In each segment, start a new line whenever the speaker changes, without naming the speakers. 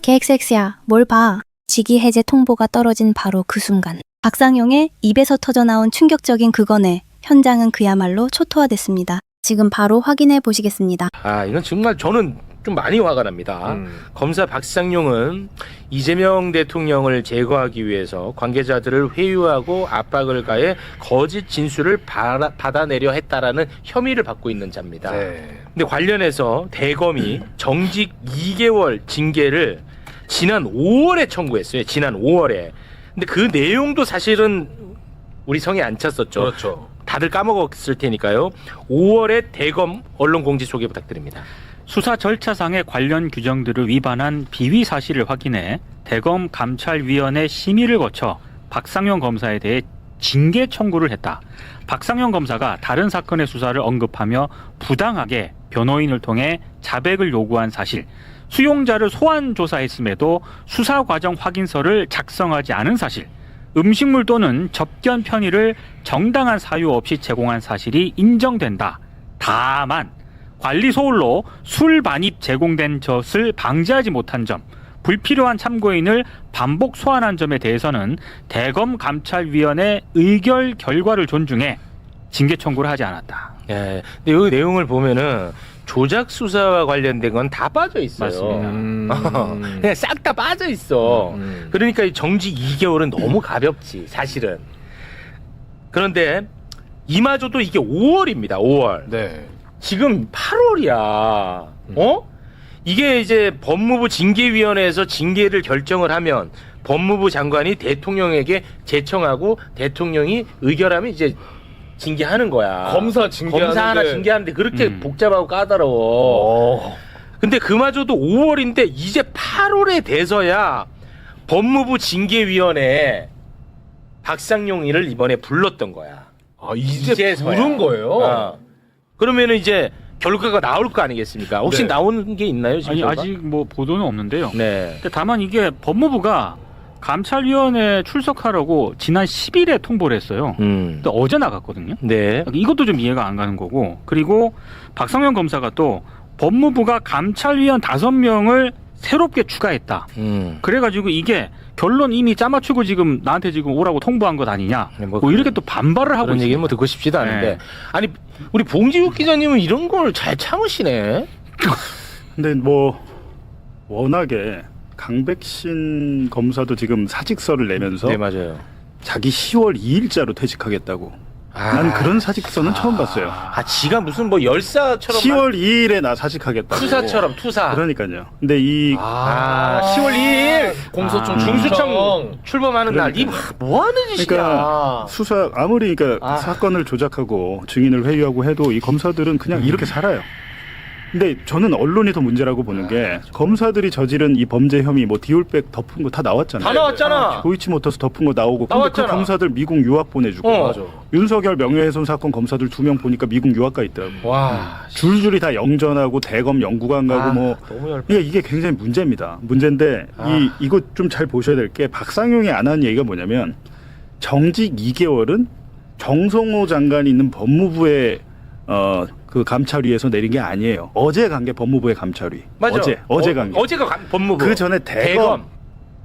KXX야, 뭘 봐. 직위 해제 통보가 떨어진 바로 그 순간. 박상용의 입에서 터져나온 충격적인 그거네. 현장은 그야말로 초토화됐습니다. 지금 바로 확인해 보시겠습니다.
이건 정말 저는 좀 많이 화가 납니다. 검사 박상용은 이재명 대통령을 제거하기 위해서 관계자들을 회유하고 압박을 가해 거짓 진술을 받아내려 했다라는 혐의를 받고 있는 자입니다.
네.
근데 관련해서 대검이 정직 2개월 징계를 지난 5월에 청구했어요. 지난 5월에. 근데 그 내용도 사실은 우리 성에 안 찼었죠.
그렇죠.
다들 까먹었을 테니까요. 5월에 대검 언론 공지 소개 부탁드립니다.
수사 절차상의 관련 규정들을 위반한 비위 사실을 확인해 대검 감찰위원회 심의를 거쳐 박상용 검사에 대해 징계 청구를 했다. 박상용 검사가 다른 사건의 수사를 언급하며 부당하게 변호인을 통해 자백을 요구한 사실, 수용자를 소환 조사했음에도 수사 과정 확인서를 작성하지 않은 사실, 음식물 또는 접견 편의를 정당한 사유 없이 제공한 사실이 인정된다. 다만 관리 소홀로 술 반입 제공된 것을 방지하지 못한 점, 불필요한 참고인을 반복 소환한 점에 대해서는 대검 감찰위원회 의결 결과를 존중해 징계 청구를 하지 않았다.
예. 근데 여기 내용을 보면은 조작 수사와 관련된 건 다 빠져 있어요.
맞습니다.
그냥 싹 다 빠져 있어. 그러니까 이 정직 2개월은 너무 가볍지, 사실은. 그런데 이마저도 이게 5월입니다. 5월.
네.
지금 8월이야. 이게 이제 법무부 징계위원회에서 징계를 결정을 하면 법무부 장관이 대통령에게 제청하고 대통령이 의결하면 이제 징계하는 거야.
검사
하나 징계하는데 그렇게 복잡하고 까다로워. 근데 그마저도 5월인데 이제 8월에 돼서야 법무부 징계위원회에 박상용이를 이번에 불렀던 거야.
이제
이제서야.
부른 거예요?
그러면은 이제 결과가 나올 거 아니겠습니까? 혹시
네.
나오는 게 있나요? 지금
아니,
결과?
아직 뭐 보도는 없는데요.
네.
근데 다만 이게 법무부가 감찰위원회 출석하라고 지난 10일에 통보를 했어요. 근데 어제 나갔거든요.
네.
이것도 좀 이해가 안 가는 거고, 그리고 박상용 검사가 또 법무부가 감찰위원 5명을 새롭게 추가했다. 그래가지고 이게 결론 이미 짜맞추고 지금 나한테 지금 오라고 통보한 것 아니냐. 뭐 이렇게 또 반발을 하고
그런
있습니다.
얘기는 뭐 듣고 싶지도 않은데.
네.
아니 우리 봉지욱 기자님은 이런 걸 잘 참으시네.
근데 뭐 워낙에 강백신 검사도 지금 사직서를 내면서
네, 맞아요.
자기 10월 2일자로 퇴직하겠다고. 난 그런 사직서는 처음 봤어요.
지가 무슨 뭐 열사처럼
10월 2일에 나 사직하겠다고.
투사처럼 투사.
그러니까요. 근데 이
10월 2일
공소청
중수청 출범하는 날. 이 뭐 하는 짓이야.
그러니까 수사 아무리 그러니까 사건을 조작하고 증인을 회유하고 해도 이 검사들은 그냥 이렇게 살아요. 근데 저는 언론이 더 문제라고 보는 게 검사들이 저지른 이 범죄 혐의 뭐 디올백 덮은 거 다 나왔잖아요.
다 나왔잖아.
도이치모터스 덮은 거 나오고 근데
나왔잖아.
그 검사들 미국 유학 보내주고
맞아.
윤석열 명예훼손 사건 검사들 2명 보니까 미국 유학 가 있더라고.
와.
줄줄이 다 영전하고 대검 연구관 가고 뭐
너무 열.
그러니까 이게 굉장히 문제입니다. 문제인데 이거 좀 잘 보셔야 될 게 박상용이 안 하는 얘기가 뭐냐면 정직 2개월은 정성호 장관이 있는 법무부의 그 감찰위에서 내린 게 아니에요. 어제 간 게 법무부의 감찰위.
맞아.
어제 간 게.
어제가 법무부.
그 전에 대검.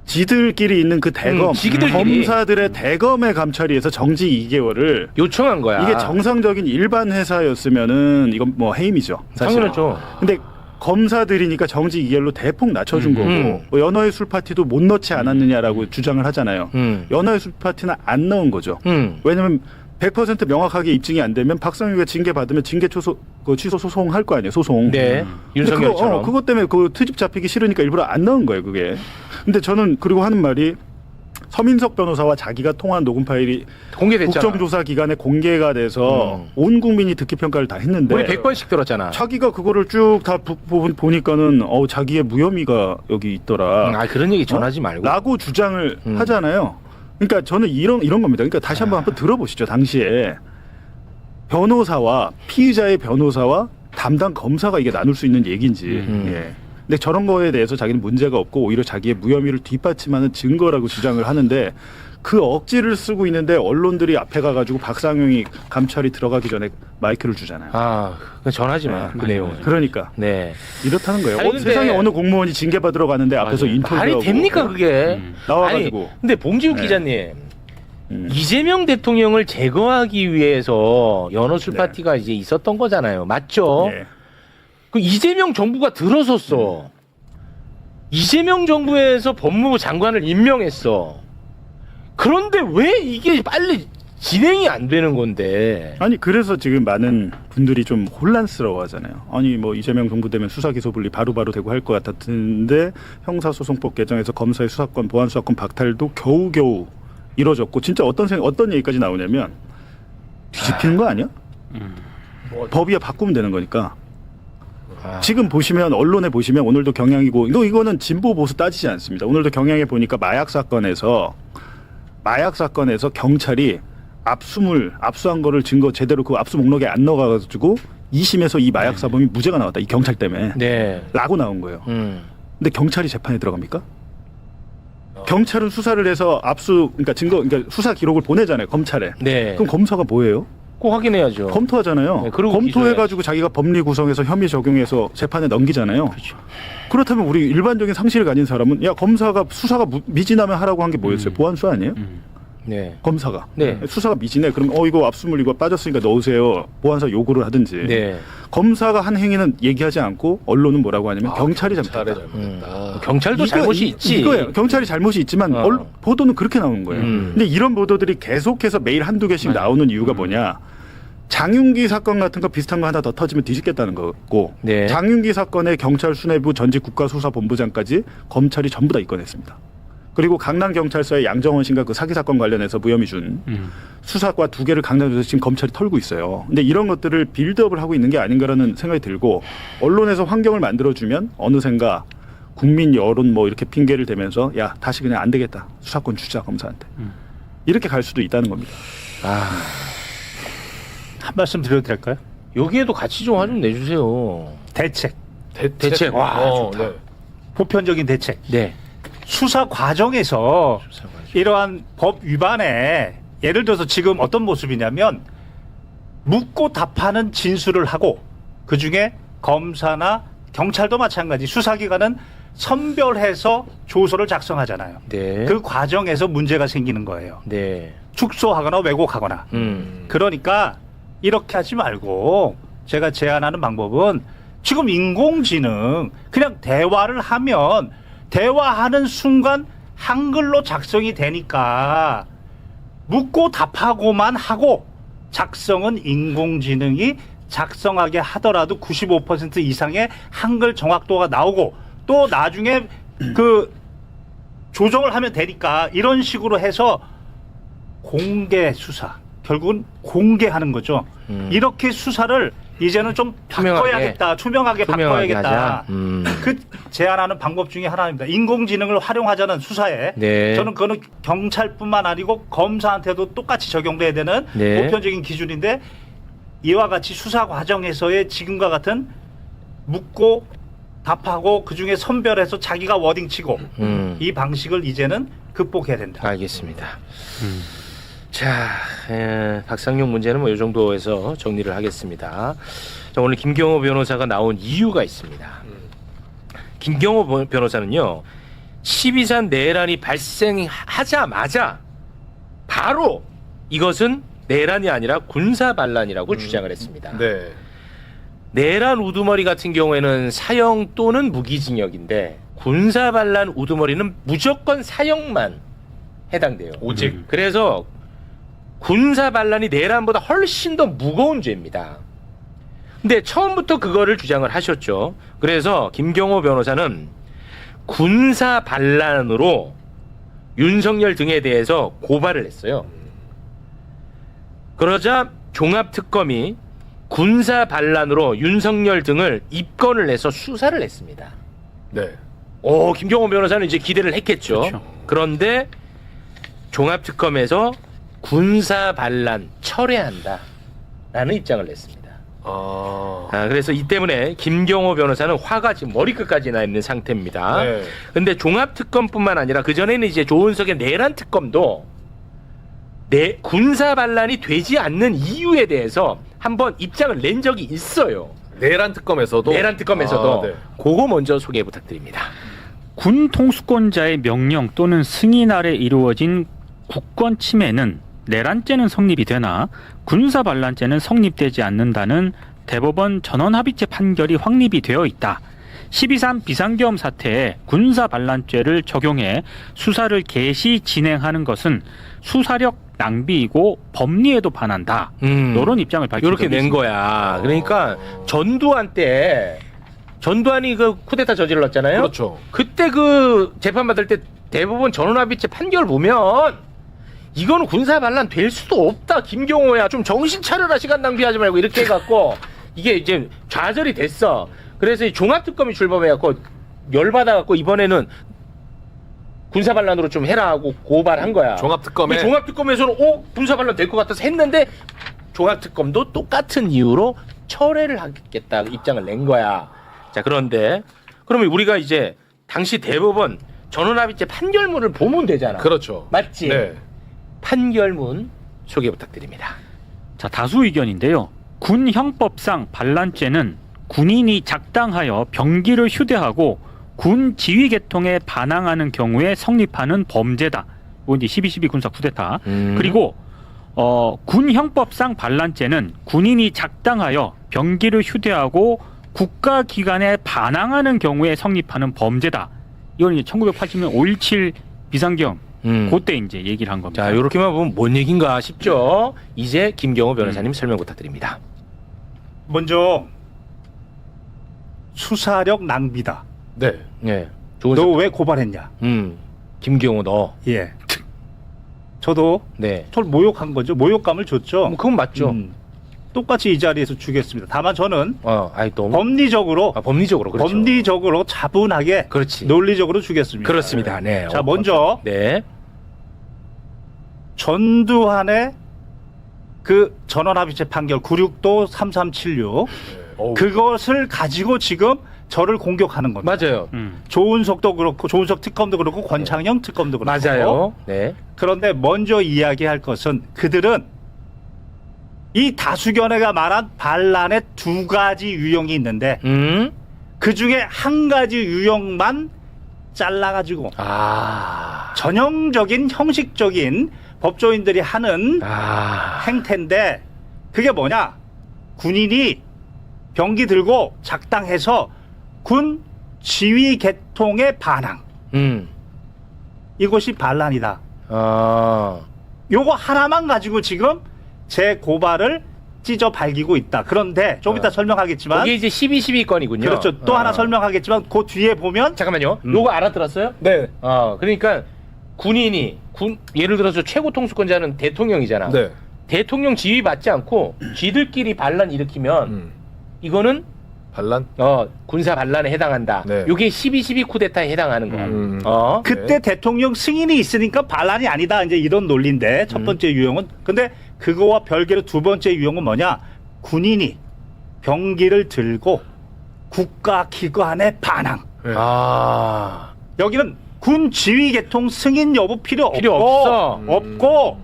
지들끼리 있는 그 대검.
지들끼리.
검사들의 대검의 감찰위에서 정직 2개월을
요청한 거야.
이게 정상적인 일반 회사였으면은 이건 뭐 해임이죠. 사실.
당연하죠.
근데 검사들이니까 정직 2개월로 대폭 낮춰준 거고 뭐 연어의 술 파티도 못 넣지 않았느냐라고 주장을 하잖아요. 연어의 술 파티는 안 넣은 거죠. 왜냐면 100% 명확하게 입증이 안 되면 박상용이가 징계 받으면 징계 취소 소송할 거 아니에요. 소송.
네.
근데
윤석열처럼.
그것 때문에 그 트집 잡히기 싫으니까 일부러 안 넣은 거예요. 그게. 근데 저는 그리고 하는 말이 서민석 변호사와 자기가 통화한 녹음 파일이
공개됐잖아.
국정조사 기간에 공개가 돼서 온 국민이 듣기 평가를 다 했는데
우리 100번씩 들었잖아.
자기가 그거를 쭉 다 보니까는 자기의 무혐의가 여기 있더라.
그런 얘기 전하지 말고.
라고 주장을 하잖아요. 그러니까 저는 이런 겁니다. 그러니까 다시 한번 들어보시죠. 당시에 변호사와 피의자의 변호사와 담당 검사가 이게 나눌 수 있는 얘기인지. 예. 근데 저런 거에 대해서 자기는 문제가 없고 오히려 자기의 무혐의를 뒷받침하는 증거라고 주장을 하는데 그 억지를 쓰고 있는데 언론들이 앞에 가가지고 박상용이 감찰이 들어가기 전에 마이크를 주잖아요.
아, 그건 전하지 마. 그 내용은.
그러니까
네.
이렇다는 거예요.
아니, 근데-
세상에 어느 공무원이 징계받으러 가는데 앞에서
맞아요.
인터뷰하고
말이 됩니까 그게?
나와가지고.
아니, 근데 봉지욱
네.
기자님, 이재명 대통령을 제거하기 위해서 연어술
네.
파티가 이제 있었던 거잖아요. 맞죠?
예.
그 이재명 정부가 들어섰어. 이재명 정부에서 법무부 장관을 임명했어. 그런데 왜 이게 빨리 진행이 안 되는 건데?
아니 그래서 지금 많은 분들이 좀 혼란스러워하잖아요. 아니 뭐 이재명 정부 되면 수사 기소 분리 바로바로 되고 할 것 같았는데 형사소송법 개정에서 검사의 수사권 보안 수사권 박탈도 겨우겨우 이뤄졌고 진짜 어떤 얘기까지 나오냐면 뒤집히는 거 아니야? 법이야 바꾸면 되는 거니까. 지금 보시면 언론에 보시면 오늘도 경향이고 이거는 진보 보수 따지지 않습니다. 오늘도 경향에 보니까 마약 사건에서 경찰이 압수한 거를 증거 제대로 그 압수 목록에 안 넣어가지고 2심에서 이 마약 사범이 무죄가 나왔다. 이 경찰 때문에.
네.
라고 나온 거예요. 근데 경찰이 재판에 들어갑니까? 경찰은 수사를 해서 그러니까 수사 기록을 보내잖아요. 검찰에.
네.
그럼 검사가 뭐예요?
꼭 확인해야죠.
검토하잖아요.
네, 그리고
검토해가지고 자기가 법리 구성해서 혐의 적용해서 재판에 넘기잖아요.
그렇죠.
그렇다면 우리 일반적인 상식을 가진 사람은 야 검사가 수사가 미진하면 하라고 한 게 뭐였어요? 보안수 아니에요?
네.
검사가
네.
수사가 미진해. 그럼 이거 압수물 이거 빠졌으니까 넣으세요. 보안사 요구를 하든지.
네.
검사가 한 행위는 얘기하지 않고 언론은 뭐라고 하냐면 경찰이 잘못했다.
경찰도 잘못이 있지.
이거예요. 경찰이 잘못이 있지만 보도는 그렇게 나오는 거예요. 근데 이런 보도들이 계속해서 매일 한두 개씩 나오는 이유가 뭐냐? 장윤기 사건 같은 거 비슷한 거 하나 더 터지면 뒤집겠다는 거고
네.
장윤기 사건의 경찰 수뇌부 전직 국가수사본부장까지 검찰이 전부 다 입건했습니다. 그리고 강남경찰서의 양정원 씨가 그 사기 사건 관련해서 무혐의 준 수사과 2개를 강남에서 지금 검찰이 털고 있어요. 근데 이런 것들을 빌드업을 하고 있는 게 아닌가라는 생각이 들고 언론에서 환경을 만들어주면 어느샌가 국민 여론 뭐 이렇게 핑계를 대면서 야 다시 그냥 안 되겠다. 수사권 주자 검사한테. 이렇게 갈 수도 있다는 겁니다.
한 말씀 드려도 될까요?
여기에도 같이 좀 화 좀 내주세요.
대책.
대책. 와, 좋다.
네.
보편적인 대책.
네.
수사 과정에서 이러한 법 위반에 예를 들어서 지금 어떤 모습이냐면 묻고 답하는 진술을 하고 그중에 검사나 경찰도 마찬가지 수사기관은 선별해서 조서를 작성하잖아요.
네.
그 과정에서 문제가 생기는 거예요.
네.
축소하거나 왜곡하거나. 그러니까 이렇게 하지 말고 제가 제안하는 방법은 지금 인공지능 그냥 대화를 하면 대화하는 순간 한글로 작성이 되니까 묻고 답하고만 하고 작성은 인공지능이 작성하게 하더라도 95% 이상의 한글 정확도가 나오고 또 나중에 그 조정을 하면 되니까 이런 식으로 해서 공개 수사 결국은 공개하는 거죠. 이렇게 수사를 이제는 좀 바꿔야겠다. 투명하게 바꿔야겠다. 그 제안하는 방법 중에 하나입니다. 인공지능을 활용하자는 수사에
네.
저는 그거는 경찰뿐만 아니고 검사한테도 똑같이 적용돼야 되는
네.
보편적인 기준인데 이와 같이 수사 과정에서의 지금과 같은 묻고 답하고 그중에 선별해서 자기가 워딩 치고 이 방식을 이제는 극복해야 된다.
알겠습니다. 자, 박상용 문제는 뭐 이 정도에서 정리를 하겠습니다. 자, 오늘 김경호 변호사가 나온 이유가 있습니다. 김경호 변호사는요, 12산 내란이 발생하자마자 바로 이것은 내란이 아니라 군사반란이라고 주장을 했습니다.
네.
내란 우두머리 같은 경우에는 사형 또는 무기징역인데 군사반란 우두머리는 무조건 사형만 해당돼요.
오직.
그래서 군사반란이 내란보다 훨씬 더 무거운 죄입니다. 근데 처음부터 그거를 주장을 하셨죠. 그래서 김경호 변호사는 군사반란으로 윤석열 등에 대해서 고발을 했어요. 그러자 종합특검이 군사반란으로 윤석열 등을 입건을 해서 수사를 했습니다.
네.
김경호 변호사는 이제 기대를 했겠죠.
그렇죠.
그런데 종합특검에서 군사반란 철회한다라는 입장을 냈습니다. 그래서 이 때문에 김경호 변호사는 화가 지금 머리끝까지 나 있는 상태입니다.
네.
근데 종합특검뿐만 아니라 그전에는 이제 조은석의 내란특검도 내 군사 반란이 되지 않는 이유에 대해서 한번 입장을 낸 적이 있어요.
내란 특검에서도. 네.
그거 먼저 소개 부탁드립니다.
군 통수권자의 명령 또는 승인 아래 이루어진 국권 침해는 내란죄는 성립이 되나 군사 반란죄는 성립되지 않는다는 대법원 전원합의체 판결이 확립이 되어 있다. 12.3 비상계엄 사태에 군사 반란죄를 적용해 수사를 개시 진행하는 것은 수사력 낭비이고 법리에도 반한다. 이런 입장을 밝힌
이렇게
적이
낸
있습니다.
거야. 그러니까 전두환 때 전두환이 그 쿠데타 저질렀잖아요.
그렇죠.
그때 그 재판 받을 때 대법원 전원합의체 판결 보면 이거는 군사 반란 될 수도 없다. 김경호야 좀 정신 차려라. 시간 낭비하지 말고 이렇게 해갖고 이게 이제 좌절이 됐어. 그래서 이 종합특검이 출범해갖고 열받아갖고 이번에는 군사 반란으로 좀 해라 하고 고발한 거야.
종합특검에.
종합특검에서는 군사 반란 될 것 같아서 했는데 종합특검도 똑같은 이유로 철회를 하겠다 입장을 낸 거야. 자, 그런데 그러면 우리가 이제 당시 대법원 전원합의체 판결문을 보면 되잖아.
그렇죠.
맞지?
네.
판결문 소개 부탁드립니다.
자, 다수 의견인데요. 군 형법상 반란죄는 군인이 작당하여 병기를 휴대하고 군 지휘 계통에 반항하는 경우에 성립하는 범죄다. 이건 이제 12.12 군사 쿠데타. 그리고 군 형법상 반란죄는 군인이 작당하여 병기를 휴대하고 국가기관에 반항하는 경우에 성립하는 범죄다. 이건 이제 1980년 5.17 비상계엄 그때 이제 얘기를 한 겁니다.
자, 이렇게만 보면 뭔 얘기인가 싶죠? 이제 김경호 변호사님 설명 부탁드립니다.
먼저 수사력 낭비다.
네.
네. 좋은
너 왜 고발했냐?
김경호 너.
예. 저도
네.
저를 모욕한 거죠. 모욕감을 줬죠.
그건 맞죠.
똑같이 이 자리에서 주겠습니다. 다만 저는
너무
법리적으로
법리적으로 그렇죠.
법리적으로 차분하게
그렇지.
논리적으로 주겠습니다.
그렇습니다. 네.
자, 먼저
네.
전두환의 그 전원합의체 판결 96도 3376 그것을 가지고 지금 저를 공격하는 겁니다.
맞아요.
조은석도 그렇고 조은석 특검도 그렇고 권창영 특검도 그렇고
맞아요. 네.
그런데 먼저 이야기할 것은 그들은 이 다수견해가 말한 반란의 두 가지 유형이 있는데 그 중에 한 가지 유형만 잘라가지고 전형적인 형식적인 법조인들이 하는 행태인데 그게 뭐냐? 군인이 병기 들고 작당해서 군 지휘 계통의 반항. 이것이 반란이다. 요거 하나만 가지고 지금 제 고발을 찢어 발기고 있다. 그런데 좀 이따 설명하겠지만
이게 이제 12.12 건이군요.
그렇죠. 또 하나 설명하겠지만 그 뒤에 보면
잠깐만요. 요거 알아들었어요?
네.
그러니까 군인이 예를 들어서 최고 통수권자는 대통령이잖아.
네.
대통령 지휘 받지 않고 쥐들끼리 반란 일으키면 이거는
반란?
군사 반란에 해당한다.
네.
요게 12.12 쿠데타에 해당하는 거야.
그때 대통령 승인이 있으니까 반란이 아니다. 이제 이런 논리인데 첫 번째 유형은 근데 그거와 별개로 두 번째 유형은 뭐냐? 군인이 병기를 들고 국가기관에 반항.
네.
여기는 군 지휘 계통 승인 여부 필요
없어.
없고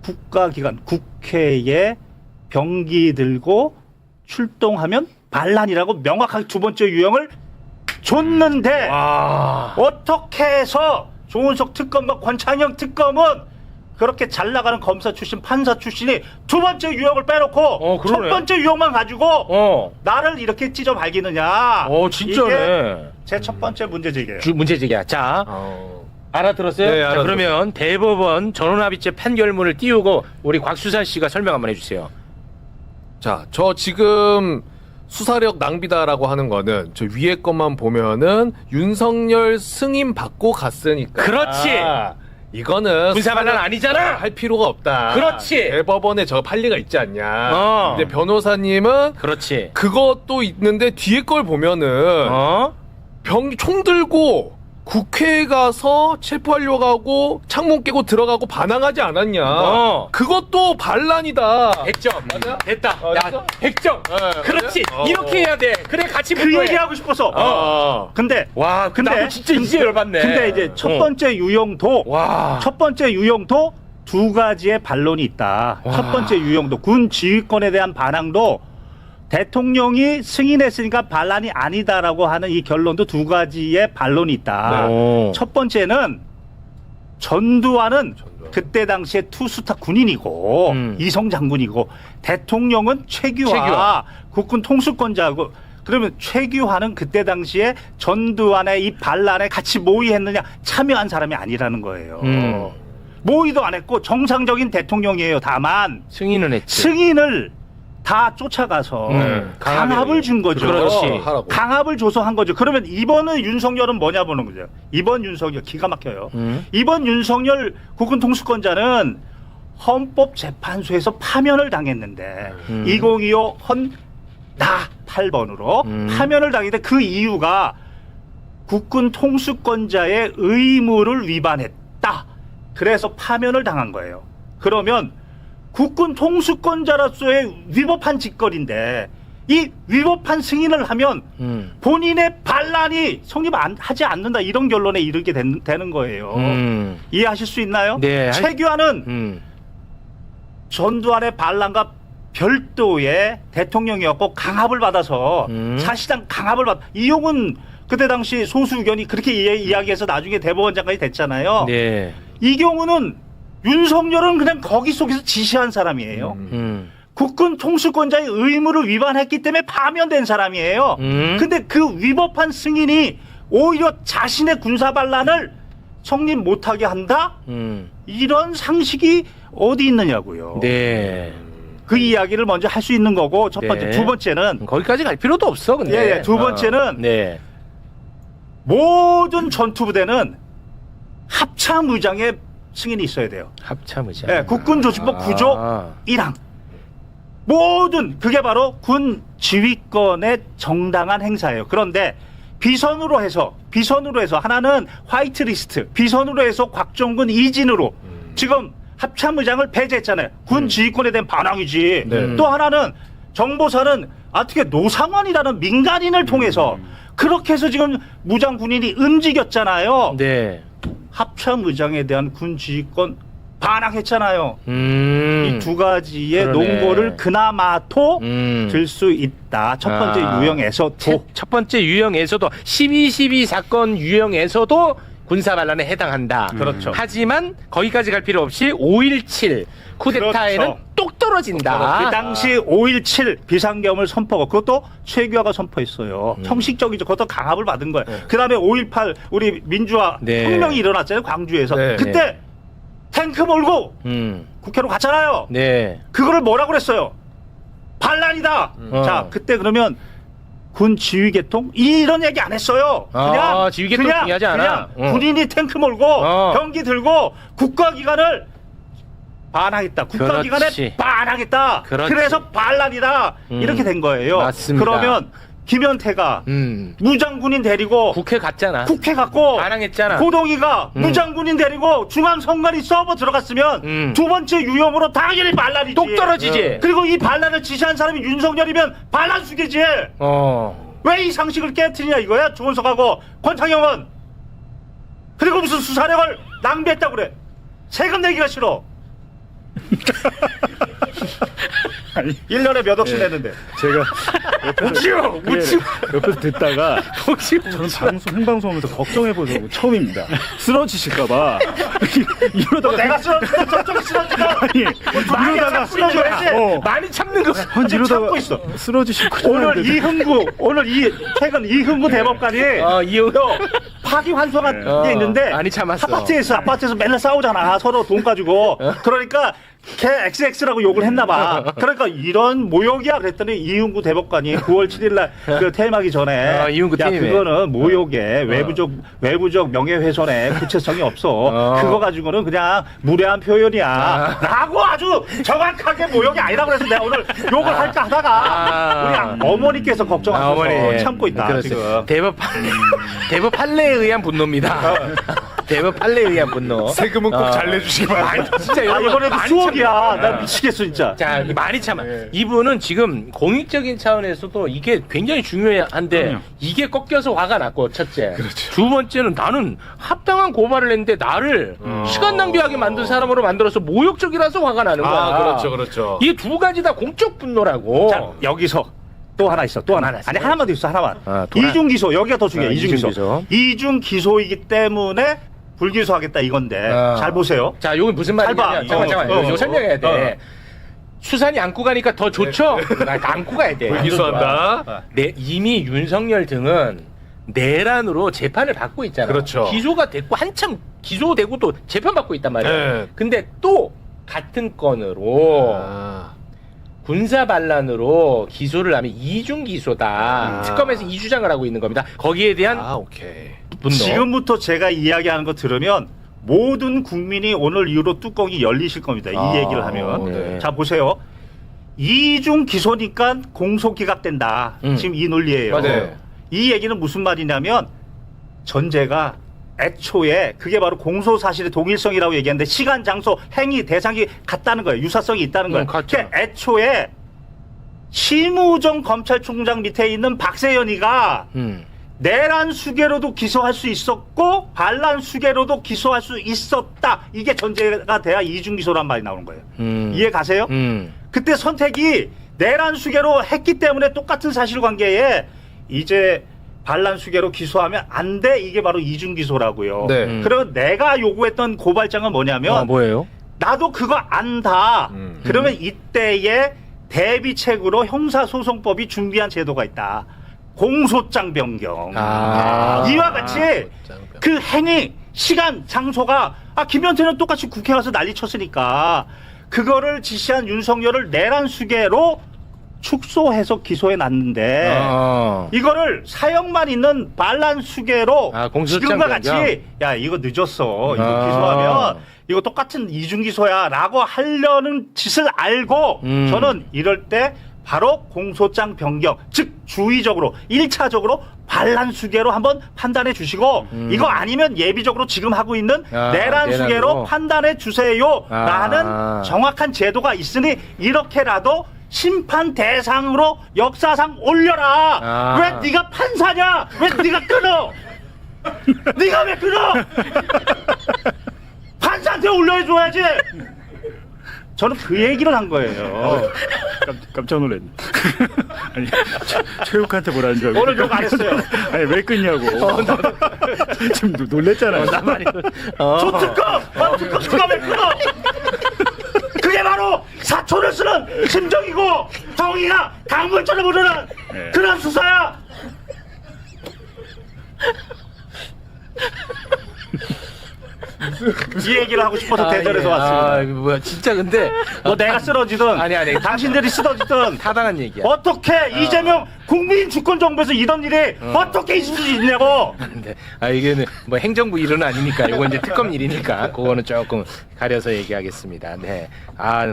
국가기관 국회에 병기 들고 출동하면 반란이라고 명확하게 두 번째 유형을 줬는데 어떻게 해서 조은석 특검과 권창영 특검은 그렇게 잘 나가는 검사 출신 판사 출신이 두 번째 유형을 빼놓고 첫 번째 유형만 가지고 나를 이렇게 찢어 발기느냐.
진짜네.
제 첫 번째 문제 제기예요.
문제 제기야. 자, 알아들었어요?
네,
자,
알아들었어요.
그러면 대법원 전원합의체 판결문을 띄우고 우리 곽수산 씨가 설명 한번 해주세요.
자, 저 지금 수사력 낭비다라고 하는 거는 저 위에 것만 보면은 윤석열 승인 받고 갔으니까.
그렇지.
이거는
군사 반란 아니잖아.
할 필요가 없다.
그렇지.
대법원에 저 판례가 있지 않냐. 근데 변호사님은
그렇지.
그것도 있는데 뒤에 걸 보면은 총 들고 국회에 가서 체포하려고 하고 창문 깨고 들어가고 반항하지 않았냐. 그것도 반란이다.
100점.
맞아?
됐다.
야,
야, 100점. 그렇지.
그래.
이렇게 해야 돼. 그래 같이
그 얘기하고 싶어서. 근데
나도 진짜 이제 열받네.
근데 이제 첫 번째 유형도
와.
첫 번째 유형도 두 가지의 반론이 있다.
와.
첫 번째 유형도 군 지휘권에 대한 반항도 대통령이 승인했으니까 반란이 아니다라고 하는 이 결론도 두 가지의 반론이 있다.
네.
첫 번째는 전두환은 그때 당시에 투스타 군인이고 이성 장군이고 대통령은 최규하. 국군 통수권자고 그러면 최규하는 그때 당시에 전두환의 이 반란에 같이 모의했느냐 참여한 사람이 아니라는 거예요. 모의도 안 했고 정상적인 대통령이에요. 다만
승인은 했지.
승인을 다 쫓아가서 강압을 준 거죠.
그렇지.
하라고.
강압을 줘서 한 거죠. 그러면 이번은 윤석열은 뭐냐 보는 거죠. 이번 윤석열 기가 막혀요. 이번 윤석열 국군 통수권자는 헌법재판소에서 파면을 당했는데 2025 헌나 8번으로 파면을 당했는데 그 이유가 국군 통수권자의 의무를 위반했다. 그래서 파면을 당한 거예요. 그러면 국군 통수권자로서의 위법한 짓거리인데 이 위법한 승인을 하면 본인의 반란이 성립하지 않는다 이런 결론에 이르게 되는 거예요. 이해하실 수 있나요?
네.
최규하는 전두환의 반란과 별도의 대통령이었고 강압을 받아서 사실상 강압을 받. 이용은 그때 당시 소수 의견이 그렇게 이야기해서 나중에 대법원 장관이 됐잖아요.
네.
이 경우는 윤석열은 그냥 거기 속에서 지시한 사람이에요. 국군 통수권자의 의무를 위반했기 때문에 파면된 사람이에요. 근데 그 위법한 승인이 오히려 자신의 군사 반란을 성립 못하게 한다? 이런 상식이 어디 있느냐고요.
네.
그 이야기를 먼저 할 수 있는 거고 첫 번째.
네.
두 번째는
거기까지 갈 필요도 없어. 근데.
예, 두 번째는
네.
모든 전투부대는 합참의장의 승인이 있어야 돼요.
합참의장.
예, 국군조직법 9조 1항. 모든 그게 바로 군 지휘권의 정당한 행사예요. 그런데 비선으로 해서 하나는 화이트리스트, 비선으로 해서 곽종근 이진으로 지금 합참의장을 배제했잖아요. 군 지휘권에 대한 반항이지.
네.
또 하나는 정보사는 어떻게 노상원이라는 민간인을 통해서 그렇게 해서 지금 무장 군인이 움직였잖아요.
네.
합참의장에 대한 군 지휘권 반항했잖아요. 이 두 가지의
그러네.
논거를 그나마도 들 수 있다. 첫 번째 유형에서도.
첫 번째 유형에서도 12.12 사건 유형에서도 군사 반란에 해당한다.
그렇죠.
하지만 거기까지 갈 필요 없이 5.17 쿠데타에는
그렇죠.
똑 떨어진다.
그 당시 5.17 비상계엄을 선포하고 그것도 최규하가 선포했어요. 형식적이죠. 그것도 강압을 받은 거예요. 그 다음에 5.18 우리 민주화
네.
혁명이 일어났잖아요. 광주에서.
네.
그때 탱크 몰고 국회로 갔잖아요.
네.
그거를 뭐라고 그랬어요? 반란이다. 자, 그때 그러면 군 지휘 계통 이런 얘기 안 했어요. 그냥
지휘 계통 중요하지 않아.
그냥 군인이 탱크 몰고 병기 들고 국가기관을 반항했다. 국가기관에
그렇지.
반항했다.
그렇지.
그래서 반란이다. 이렇게 된 거예요.
맞습니다.
그러면 김현태가 무장군인 데리고
국회 갔잖아.
국회 갔고
반항했잖아.
고동이가 무장군인 데리고 중앙선관위 서버 들어갔으면 두 번째 유형으로 당연히 반란이지.
똑 떨어지지.
그리고 이 반란을 지시한 사람이 윤석열이면 반란 수계지. 왜 이 상식을 깨트리냐 이거야. 조은석하고 권창형은. 그리고 무슨 수사력을 낭비했다고 그래. 세금 내기가 싫어.
아니,
1년에 몇 억씩 내는데.
제가 옆에서 듣다가 저는 생방송하면서 걱정해보고 처음입니다. 쓰러지실까봐 이러다가
내가 쓰러지면 저쪽이 쓰러지다.
아니 이러다가
쓰러져야지.
많이 참는 거.
이러다가
참고 있어.
쓰러지실 거
오늘 최근 이흥구 대법관이
이유.
파기 환수가 있는데
많이 참았어.
아파트에서 맨날 싸우잖아. 서로 돈 가지고. 그러니까 걔 XX라고 욕을 했나 봐. 그러니까 이런 모욕이야 그랬더니 이흥구 대법관이 9월 7일 날 그 퇴임하기 전에
이흥구
야
퇴임해.
그거는 모욕에 외부적 명예훼손에 구체성이 없어. 그거 가지고는 그냥 무례한 표현이야. 라고 아주 정확하게 모욕이 아니라고 그래서 내가 오늘 욕을 할까 하다가 우리 어머니께서 걱정하셔서 참고 있다.
그렇지.
지금.
대법 판례에 의한 분노입니다. 대법 판례에 의한 분노.
세금은 꼭 잘 내주시기 바랍니다.
진짜
아,
여러분
이번에도
많이
추억이야.
참아요.
나 미치겠어 진짜.
자, 많이 참아.
네.
이분은 지금 공익적인 차원에서도 이게 굉장히 중요한데
그럼요.
이게 꺾여서 화가 났고 첫째. 두 번째는 나는 합당한 고발을 했는데 나를 시간 낭비하게 만든 사람으로 만들어서 모욕적이라서 화가 나는 거야.
아, 그렇죠, 그렇죠.
이 두 가지 다 공적 분노라고.
자, 여기서 또 하나 있어. 또 하나.
하나 있어요.
아니 하나만 더 있어. 하나만.
아, 또 하나.
이중 기소. 여기가 더 중요해. 이중 기소.
이중 기소.
이중 기소이기 때문에 불기소하겠다 이건데. 잘 보세요.
자, 여기 무슨
잘 봐.
말이냐면 잠깐만. 이거 설명해야 돼. 수산이 안고 가니까 더 좋죠? 안고 가야 돼.
불기소한다.
이미 윤석열 등은 내란으로 재판을 받고 있잖아.
그렇죠.
기소가 됐고 한참 기소되고 또 재판 받고 있단 말이야.
네.
근데 또 같은 건으로
아.
군사 반란으로 기소를 하면 이중 기소다. 특검에서 이 주장을 하고 있는 겁니다. 거기에 대한
아, 오케이.
분노.
지금부터 제가 이야기하는 거 들으면 모든 국민이 오늘 이후로 뚜껑이 열리실 겁니다. 이 얘기를 하면.
네.
자 보세요. 이중 기소니까 공소 기각된다. 지금 이 논리예요.
맞아요.
이 얘기는 무슨 말이냐면 전제가 애초에 그게 바로 공소 사실의 동일성이라고 얘기하는데 시간, 장소, 행위, 대상이 같다는 거예요. 유사성이 있다는 거예요.
같죠.
그러니까 애초에 심우정 검찰총장 밑에 있는 박세현이가 내란 수개로도 기소할 수 있었고 반란 수개로도 기소할 수 있었다. 이게 전제가 돼야 이중 기소란 말이 나오는 거예요. 이해 가세요? 그때 선택이 내란 수개로 했기 때문에 똑같은 사실관계에 이제 반란 수개로 기소하면 안 돼. 이게 바로 이중 기소라고요.
네.
그리고 내가 요구했던 고발장은 뭐냐면
뭐예요?
나도 그거 안다. 그러면 이때에 대비책으로 형사소송법이 준비한 제도가 있다. 공소장 변경. 이와 같이 그 행위, 시간, 장소가 김현태는 똑같이 국회 가서 난리 쳤으니까 그거를 지시한 윤석열을 내란 수개로 축소해서 기소해 놨는데 이거를 사형만 있는 반란 수개로
공소장
지금과
변경?
같이 야 이거 늦었어. 이거 기소하면 이거 똑같은 이중 기소야 라고 하려는 짓을 알고 저는 이럴 때 바로 공소장 변경, 즉 주의적으로 1차적으로 반란 수개로 한번 판단해 주시고 이거 아니면 예비적으로 지금 하고 있는 내란 수개로
내란으로?
판단해 주세요 라는 정확한 제도가 있으니 이렇게라도 심판 대상으로 역사상 올려라. 왜 네가 판사냐? 왜 네가 끊어? 네가 왜 끊어? 판사한테 올려줘야지. 저는 그 얘기를 한 거예요.
깜짝 놀랐네. 아니, 최욱한테 뭐라는 줄 알고.
오늘 욕 안 했어요.
아니, 왜 끊냐고. 좀 놀랬잖아요.
특검! 특검 왜 끊어? 그게 바로 사초를 쓰는 심정이고 정의가 강물처럼 흐르는 그런 수사야. 이 얘기를 하고 싶어서 대전에서 왔습니다.
이거 뭐야, 진짜 근데
뭐 내가 쓰러지든
아니.
당신들이 쓰러지든
타당한 얘기야.
어떻게 이재명 국민 주권 정부에서 이런 일이 어떻게 있을 수 있냐고.
근데 이게 뭐 행정부 일은 아니니까 이건 이제 특검 일이니까 그거는 조금 가려서 얘기하겠습니다. 네.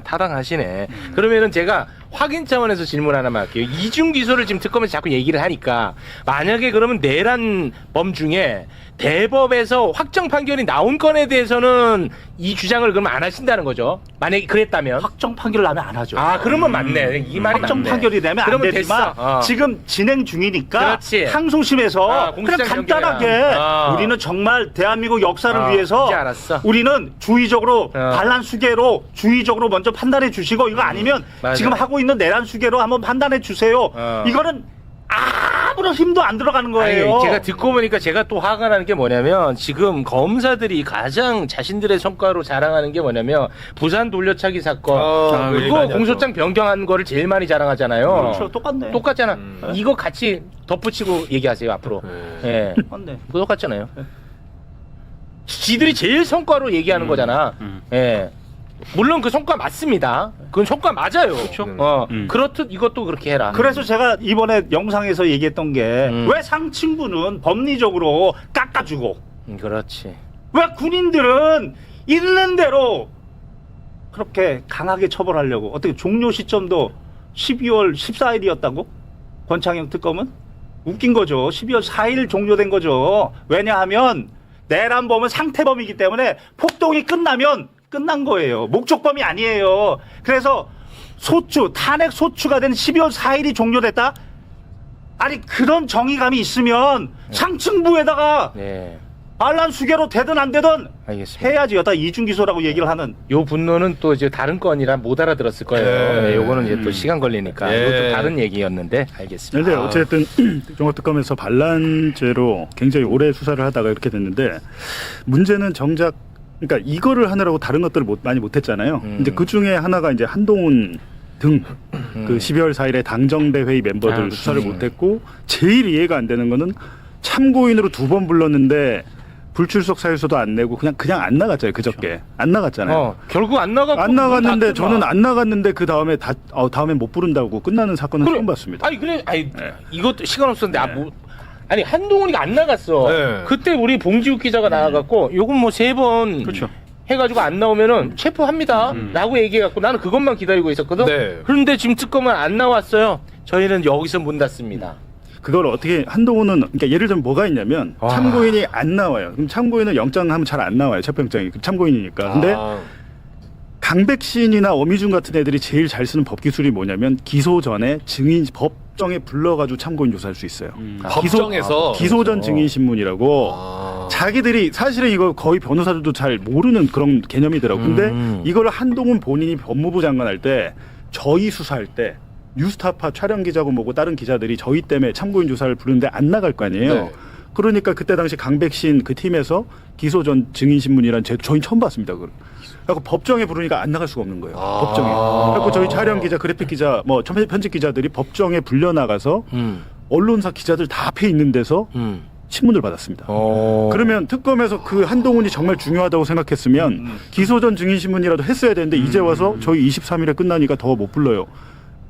타당하시네. 그러면은 제가 확인 차원에서 질문 하나만 할게요. 이중 기소를 지금 특검에서 자꾸 얘기를 하니까 만약에 그러면 내란범 중에 대법에서 확정 판결이 나온 건에 대해서는 이 주장을 그러면 안 하신다는 거죠? 만약에 그랬다면?
확정 판결을 하면 안 하죠.
그러면 맞네. 이 말이
확정
맞네.
판결이 되면 안
그러면
되지만
됐어.
지금 진행 중이니까
그렇지.
항소심에서 그냥
공소장
간단하게
변경이야.
우리는 정말 대한민국 역사를 위해서
이제 알았어.
우리는 주의적으로 반란 수개로 주의적으로 먼저 판단해 주시고 이거 아니면
맞아.
지금 하고 있는 내란 수개로 한번 판단해 주세요. 이거는 아무런 힘도 안 들어가는 거예요.
아니, 제가 듣고 보니까 제가 또 화가 나는 게 뭐냐면 지금 검사들이 가장 자신들의 성과로 자랑하는 게 뭐냐면 부산 돌려차기 사건 그거 공소장 변경한 거를 제일 많이 자랑하잖아요.
그렇죠. 똑같네.
똑같잖아. 이거 같이 덧붙이고 얘기하세요 앞으로. 예,
똑같네.
그거 똑같잖아요. 지들이 제일 성과로 얘기하는 거잖아. 예. 물론 그 성과 맞습니다. 그건 성과 맞아요.
그렇죠.
그렇듯 이것도 그렇게 해라.
그래서 제가 이번에 영상에서 얘기했던 게 왜 상층부는 법리적으로 깎아주고
그렇지.
왜 군인들은 있는 대로 그렇게 강하게 처벌하려고 어떻게 종료 시점도 12월 14일이었다고? 권창형 특검은? 웃긴 거죠. 12월 4일 종료된 거죠. 왜냐하면 내란범은 상태범이기 때문에 폭동이 끝나면 끝난 거예요. 목적범이 아니에요. 그래서 탄핵 소추가 된 12월 4일이 종료됐다? 아니 그런 정의감이 있으면 상층부에다가
네.
반란 수개로 되든 안 되든
알겠습니다.
해야지. 여기다 이중기소라고 얘기를 하는.
요 분노는 또 이제 다른 건이라 못 알아들었을 거예요.
네.
네, 요거는 이제 또 시간 걸리니까
네.
이것도 다른 얘기였는데 알겠습니다.
근데 어쨌든 종합특검에서 반란죄로 굉장히 오래 수사를 하다가 이렇게 됐는데 문제는 정작 그러니까 이거를 하느라고 다른 것들을 많이 못했잖아요. 이제 그 중에 하나가 이제 한동훈 등 그 12월 4일에 당정대 회의 멤버들 수사를 못했고 제일 이해가 안 되는 거는 참고인으로 2번 불렀는데 불출석 사유서도 안 내고 그냥 안 나갔잖아요. 그저께 안 나갔잖아요.
결국 안 나갔고
안 나갔는데 저는 안 나갔는데 그 다음에 다음에 못 부른다고 끝나는 사건은 처음 봤습니다.
아니 그래, 아니
네.
이것도 시간 없었는데 아니 한동훈이가 안 나갔어.
네.
그때 우리 봉지욱 기자가 나와갖고 요건 뭐 3번
그렇죠.
해가지고 안 나오면은 체포합니다. 라고 얘기해갖고 나는 그것만 기다리고 있었거든.
네.
그런데 지금 특검은 안 나왔어요. 저희는 여기서 문 닫습니다.
그걸 어떻게 한동훈은 그러니까 예를 들면 뭐가 있냐면
와.
참고인이 안 나와요. 그럼 참고인은 영장하면 잘 안 나와요. 체포영장이 참고인이니까. 근데 강백신이나 어미준 같은 애들이 제일 잘 쓰는 법 기술이 뭐냐면 기소 전에 증인 법정에 불러가지고 참고인 조사할 수 있어요.
법정에서
기소 전 증인 신문이라고 자기들이 사실은 이거 거의 변호사들도 잘 모르는 그런 개념이더라고. 근데 이걸 한동훈 본인이 법무부 장관 할 때 저희 수사할 때 뉴스타파 촬영 기자고 뭐고 다른 기자들이 저희 때문에 참고인 조사를 부르는데 안 나갈 거 아니에요.
네.
그러니까 그때 당시 강백신 그 팀에서 기소 전 증인 신문이란 저희 처음 봤습니다. 그걸. 그래서 법정에 부르니까 안 나갈 수가 없는 거예요. 법정에. 그래서 저희 촬영 기자, 그래픽 기자, 뭐 편집 기자들이 법정에 불려 나가서 언론사 기자들 다 앞에 있는 데서 신문을 받았습니다. 그러면 특검에서 그 한동훈이 정말 중요하다고 생각했으면 기소 전 증인 신문이라도 했어야 되는데 이제 와서 저희 23일에 끝나니까 더 못 불러요.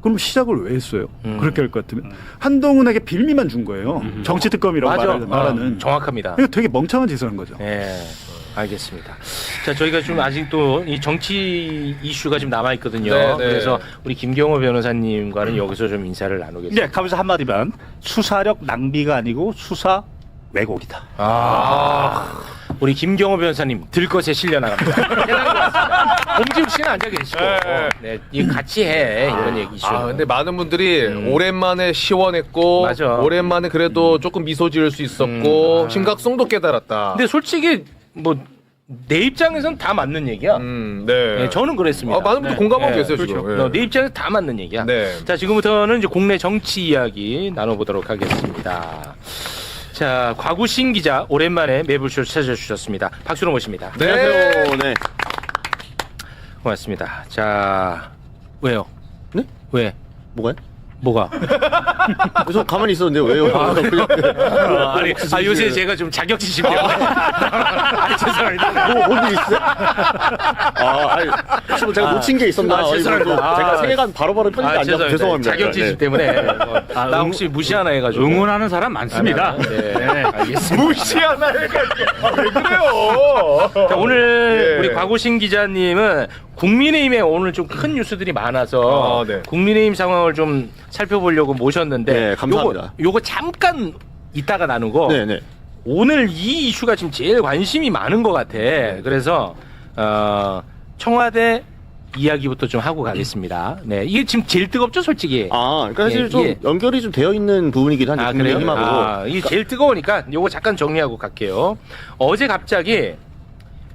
그럼 시작을 왜 했어요? 그렇게 할 것 같으면 한동훈에게 빌미만 준 거예요. 정치 특검이라고 말하는.
정확합니다.
그러니까 되게 멍청한 짓을 한 거죠.
네. 알겠습니다. 자, 저희가 좀 아직도 이 정치 이슈가 좀 남아 있거든요.
네, 네.
그래서 우리 김경호 변호사님과는 여기서 좀 인사를 나누겠습니다.
네, 가면서 한마디만 수사력 낭비가 아니고 수사 왜곡이다.
우리 김경호 변호사님 들것에 실려 나갑니다. 대단히 고맙습니다. 봉지욱 씨는 앉아 계시고, 네, 이거 같이 해 이런 얘기 이슈.
근데 많은 분들이 오랜만에 시원했고,
맞아.
오랜만에 그래도 조금 미소 지을 수 있었고, 심각성도 깨달았다.
근데 솔직히 뭐 내 입장에선 다 맞는 얘기야.
네.
네, 저는 그랬습니다.
많은 분들 공감하고 계세요, 지금.
그렇죠. 내 입장에서 다 맞는 얘기야.
네.
자, 지금부터는 이제 국내 정치 이야기 나눠보도록 하겠습니다. 자, 곽우신 기자 오랜만에 매불쇼 찾아주셨습니다. 박수로 모십니다.
네.
안녕하세요. 네.
고맙습니다. 자, 왜요?
네?
왜?
뭐가요?
뭐가?
저 가만히 있었는데 왜요?
아니, 요새 제가 좀 자격지심 때문에. 죄송합니다.
뭔일 있어요? 아니, 혹시 뭐 제가 놓친 게 있었나?
죄송합니다.
제가 세계관 바로바로 편집이 안 돼서 죄송합니다.
자격지심
네.
때문에. 나 혹시 무시하나 해가지고.
응원하는 사람 많습니다.
네, 알겠습니다.
무시하나 해가지고. 왜 그래요?
자, 오늘
예.
우리 곽우신 기자님은 국민의힘에 오늘 좀 큰 뉴스들이 많아서
네.
국민의힘 상황을 좀 살펴보려고 모셨는데
네, 감사합니다.
요거 잠깐 이따가 나누고
네네.
오늘 이 이슈가 지금 제일 관심이 많은 것 같아. 그래서 청와대 이야기부터 좀 하고 가겠습니다. 네, 이게 지금 제일 뜨겁죠, 솔직히.
그러니까 사실
예,
좀
예.
연결이 좀 되어 있는 부분이긴 한데
그래요?
국민의힘하고.
이게 제일 뜨거우니까 요거 잠깐 정리하고 갈게요. 어제 갑자기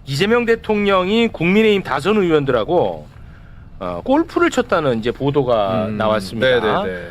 이재명 대통령이 국민의힘 다선 의원들하고 골프를 쳤다는 이제 보도가 나왔습니다.
네네네.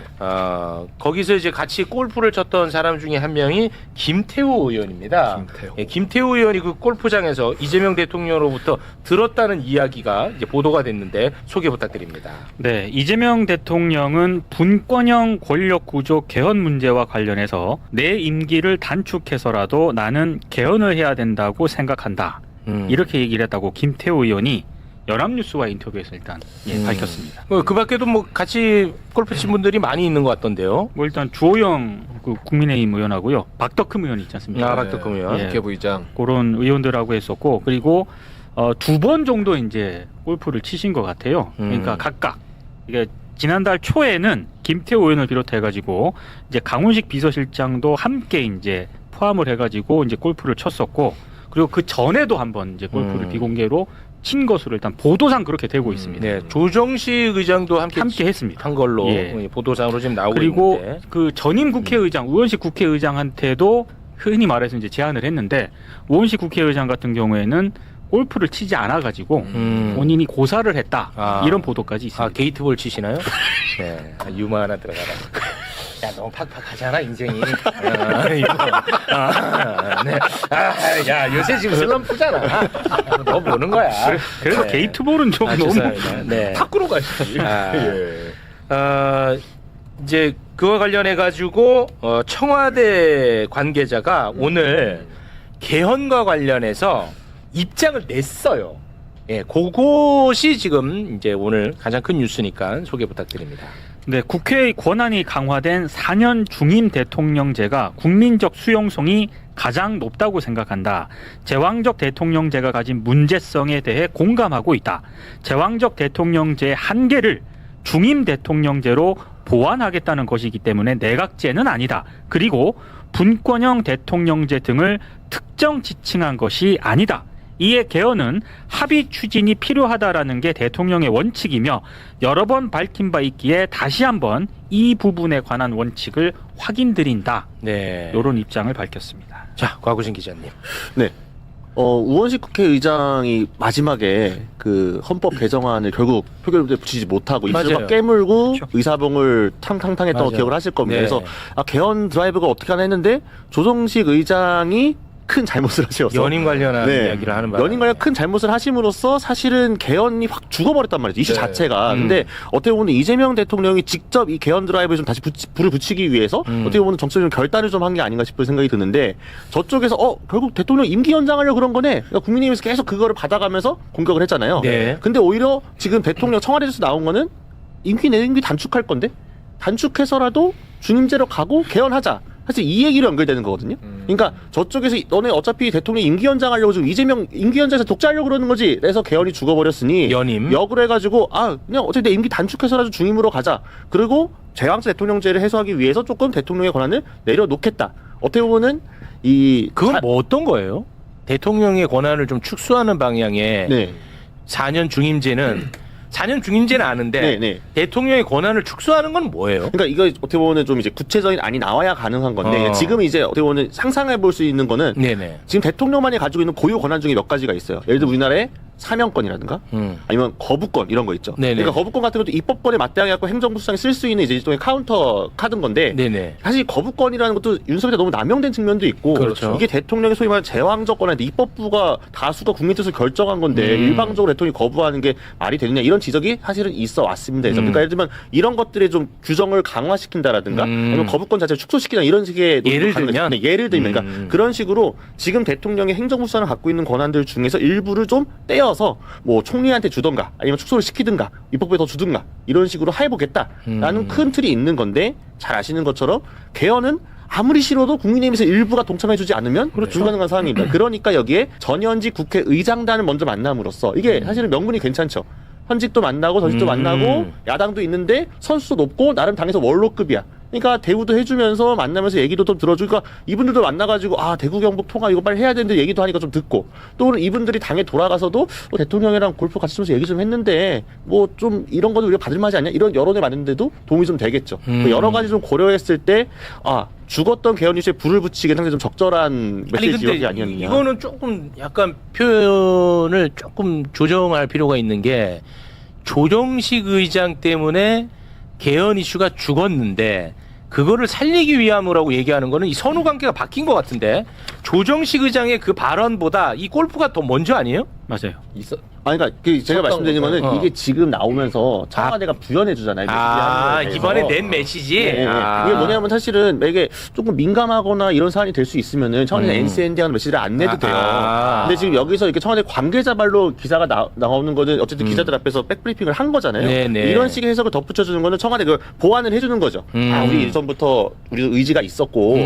거기서 이제 같이 골프를 쳤던 사람 중에 한 명이 김태우 의원입니다.
김태우.
예, 김태우 의원이 그 골프장에서 이재명 대통령으로부터 들었다는 이야기가 이제 보도가 됐는데 소개 부탁드립니다.
네, 이재명 대통령은 분권형 권력 구조 개헌 문제와 관련해서 내 임기를 단축해서라도 나는 개헌을 해야 된다고 생각한다. 이렇게 얘기를 했다고 김태우 의원이 연합뉴스와 인터뷰에서 일단 밝혔습니다.
그 밖에도 뭐 같이 골프 친 분들이 많이 있는 것 같던데요.
뭐 일단 주호영 그 국민의힘 의원하고요, 박덕흠 의원 있지 않습니까?
박덕흠 의원.
예.
국회부의장.
그런 의원들하고 했었고, 그리고 2번 정도 이제 골프를 치신 것 같아요. 그러니까 각각 이게 지난달 초에는 김태우 의원을 비롯해가지고 이제 강훈식 비서실장도 함께 이제 포함을 해가지고 이제 골프를 쳤었고. 그리고 그 전에도 한번 이제 골프를 비공개로 친 것으로 일단 보도상 그렇게 되고 있습니다.
네, 조정식 의장도 함께
했습니다.
한 걸로
예.
보도상으로 지금 나오고
그리고
있는데.
그 전임 국회의장 우원식 국회의장한테도 흔히 말해서 이제 제안을 했는데 우원식 국회의장 같은 경우에는 골프를 치지 않아 가지고 본인이 고사를 했다 이런 보도까지 있습니다.
아, 게이트볼 치시나요? 네, 유머 하나 들어가라. 야, 너무 팍팍하잖아 인생이. 네. 야, 요새 지금 슬럼프잖아. 너 보는 거야.
그래서
네.
게이트볼은 좀 너무
죄송합니다. 네.
탁구로 가시지. 예.
이제 그와 관련해 가지고 청와대 관계자가 오늘 개헌과 관련해서 입장을 냈어요. 예, 그것이 지금 이제 오늘 가장 큰 뉴스니까 소개 부탁드립니다.
네, 국회의 권한이 강화된 4년 중임 대통령제가 국민적 수용성이 가장 높다고 생각한다. 제왕적 대통령제가 가진 문제성에 대해 공감하고 있다. 제왕적 대통령제의 한계를 중임 대통령제로 보완하겠다는 것이기 때문에 내각제는 아니다. 그리고 분권형 대통령제 등을 특정 지칭한 것이 아니다. 이에 개헌은 합의 추진이 필요하다라는 게 대통령의 원칙이며 여러 번 밝힌 바 있기에 다시 한번 이 부분에 관한 원칙을 확인드린다.
네.
이런 입장을 밝혔습니다.
자, 곽우신 기자님.
네. 우원식 국회의장이 마지막에 그 헌법 개정안을 결국 표결에 붙이지 못하고 입술
맞아요.
막 깨물고
그렇죠.
의사봉을 탕탕탕 했던 거
맞아요.
기억을 하실 겁니다.
네.
그래서 개헌 드라이브가 어떻게 하나 했는데 조정식 의장이 큰 잘못을 하셔서
연임 관련한
네.
이야기를 하는 바람에
연임 관련 큰 잘못을 하심으로써 사실은 개헌이 확 죽어버렸단 말이죠. 이슈
네.
자체가. 근데 어떻게 보면 이재명 대통령이 직접 이 개헌 드라이브에 좀 다시 불을 붙이기 위해서 어떻게 보면 정치적인 결단을 좀 한 게 아닌가 싶은 생각이 드는데 저쪽에서 결국 대통령 임기 연장하려고 그런 거네. 그러니까 국민의힘에서 계속 그거를 받아가면서 공격을 했잖아요.
네.
근데 오히려 지금 대통령 청와대에서 나온 거는 임기 단축할 건데 단축해서라도 중임제로 가고 개헌하자. 사실 이 얘기로 연결되는 거거든요. 그러니까 저쪽에서 너네 어차피 대통령 임기 연장하려고 지금 이재명 임기 연장해서 독재하려고 그러는 거지. 그래서 개헌이 죽어버렸으니
연임.
역으로 해가지고 그냥 어차피 내 임기 단축해서라도 중임으로 가자. 그리고 제왕적 대통령제를 해소하기 위해서 조금 대통령의 권한을 내려놓겠다. 어떻게 보면은
그건 뭐 어떤 거예요? 대통령의 권한을 좀 축소하는 방향의
네.
4년 중임제는 4년 중임제는 아는데
네, 네.
대통령의 권한을 축소하는 건 뭐예요?
그러니까 이거 어떻게 보면 좀 이제 구체적인 안이 나와야 가능한 건데 지금 이제 어떻게 보면 상상해 볼 수 있는 거는
네네.
지금 대통령만이 가지고 있는 고유 권한 중에 몇 가지가 있어요. 예를 들어 우리나라의 사명권이라든가 아니면 거부권 이런 거 있죠.
네네.
그러니까 거부권 같은 것도 입법권에 맞대응해갖고 행정부 수장이 쓸 수 있는 이제 일종의 카운터 카드인 건데
네네.
사실 거부권이라는 것도 윤석열이 너무 남용된 측면도 있고
그렇죠.
이게 대통령의 소위 말하는 제왕적 권한인데 입법부가 다수가 국민 뜻을 결정한 건데 일방적으로 대통령이 거부하는 게 말이 되느냐 이런 지적이 사실은 있어 왔습니다. 그러니까 예를 들면 이런 것들에 좀 규정을 강화시킨다라든가 아니면 거부권 자체를 축소시키다 이런 식의
예를 들면?
네, 예를 들면 그러니까 그런 식으로 지금 대통령의 행정부 수단을 갖고 있는 권한들 중에서 일부를 좀 떼어서 뭐 총리한테 주던가 아니면 축소를 시키든가 입법부에 더 주든가 이런 식으로 해보겠다라는 큰 틀이 있는 건데 잘 아시는 것처럼 개헌은 아무리 싫어도 국민의힘에서 일부가 동참해주지 않으면 불가능한 상황입니다. 그러니까 여기에 전현직 국회의장단을 먼저 만남으로써 이게 사실은 명분이 괜찮죠. 현직도 만나고 전직도 만나고 야당도 있는데 선수도 높고 나름 당에서 원로급이야. 그러니까 대우도 해주면서 만나면서 얘기도 좀 들어주고 그러니까 이분들도 만나가지고 대구 경북 통합 이거 빨리 해야 되는데 얘기도 하니까 좀 듣고 또 이분들이 당에 돌아가서도 대통령이랑 골프 같이 치면서 얘기 좀 했는데 뭐 좀 이런 거도 우리가 받을만하지 않냐 이런 여론을 받는데도 도움이 좀 되겠죠. 여러 가지 좀 고려했을 때 죽었던 개헌 이슈에 불을 붙이기는 상당히 좀 적절한 메시지가 아니었느냐.
이거는 조금 약간 표현을 조금 조정할 필요가 있는 게 조정식 의장 때문에 개헌 이슈가 죽었는데 그거를 살리기 위함이라고 얘기하는 거는 이 선후 관계가 바뀐 것 같은데 조정식 의장의 그 발언보다 이 골프가 더 먼저 아니에요?
맞아요.
그러니까 제가 말씀드리는 거는 이게 지금 나오면서 청와대가 부연해주잖아요.
이번에 낸 메시지?
네. 이게 뭐냐면 사실은 이게 조금 민감하거나 이런 사안이 될 수 있으면은 청와대가 NCND 하는 메시지를 안 내도 돼요. 근데 지금 여기서 이렇게 청와대 관계자 발로 기사가 나오는 거는 어쨌든 기자들 앞에서 백브리핑을 한 거잖아요.
네네.
이런 식의 해석을 덧붙여주는 거는 청와대 그 보완을 해주는 거죠. 우리 일전부터 우리도 의지가 있었고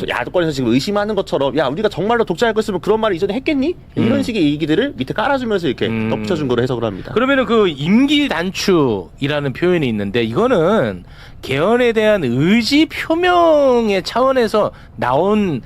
야권에서 지금 의심하는 것처럼 야 우리가 정말로 독재할 거였으면 그런 말을 이전에 했겠니? 이런 식의 얘기들을 밑에 깔아주면서 이렇게 덧붙여준 거로 해석을 합니다.
그러면은 그 임기 단축이라는 표현이 있는데 이거는 개헌에 대한 의지 표명의 차원에서 나온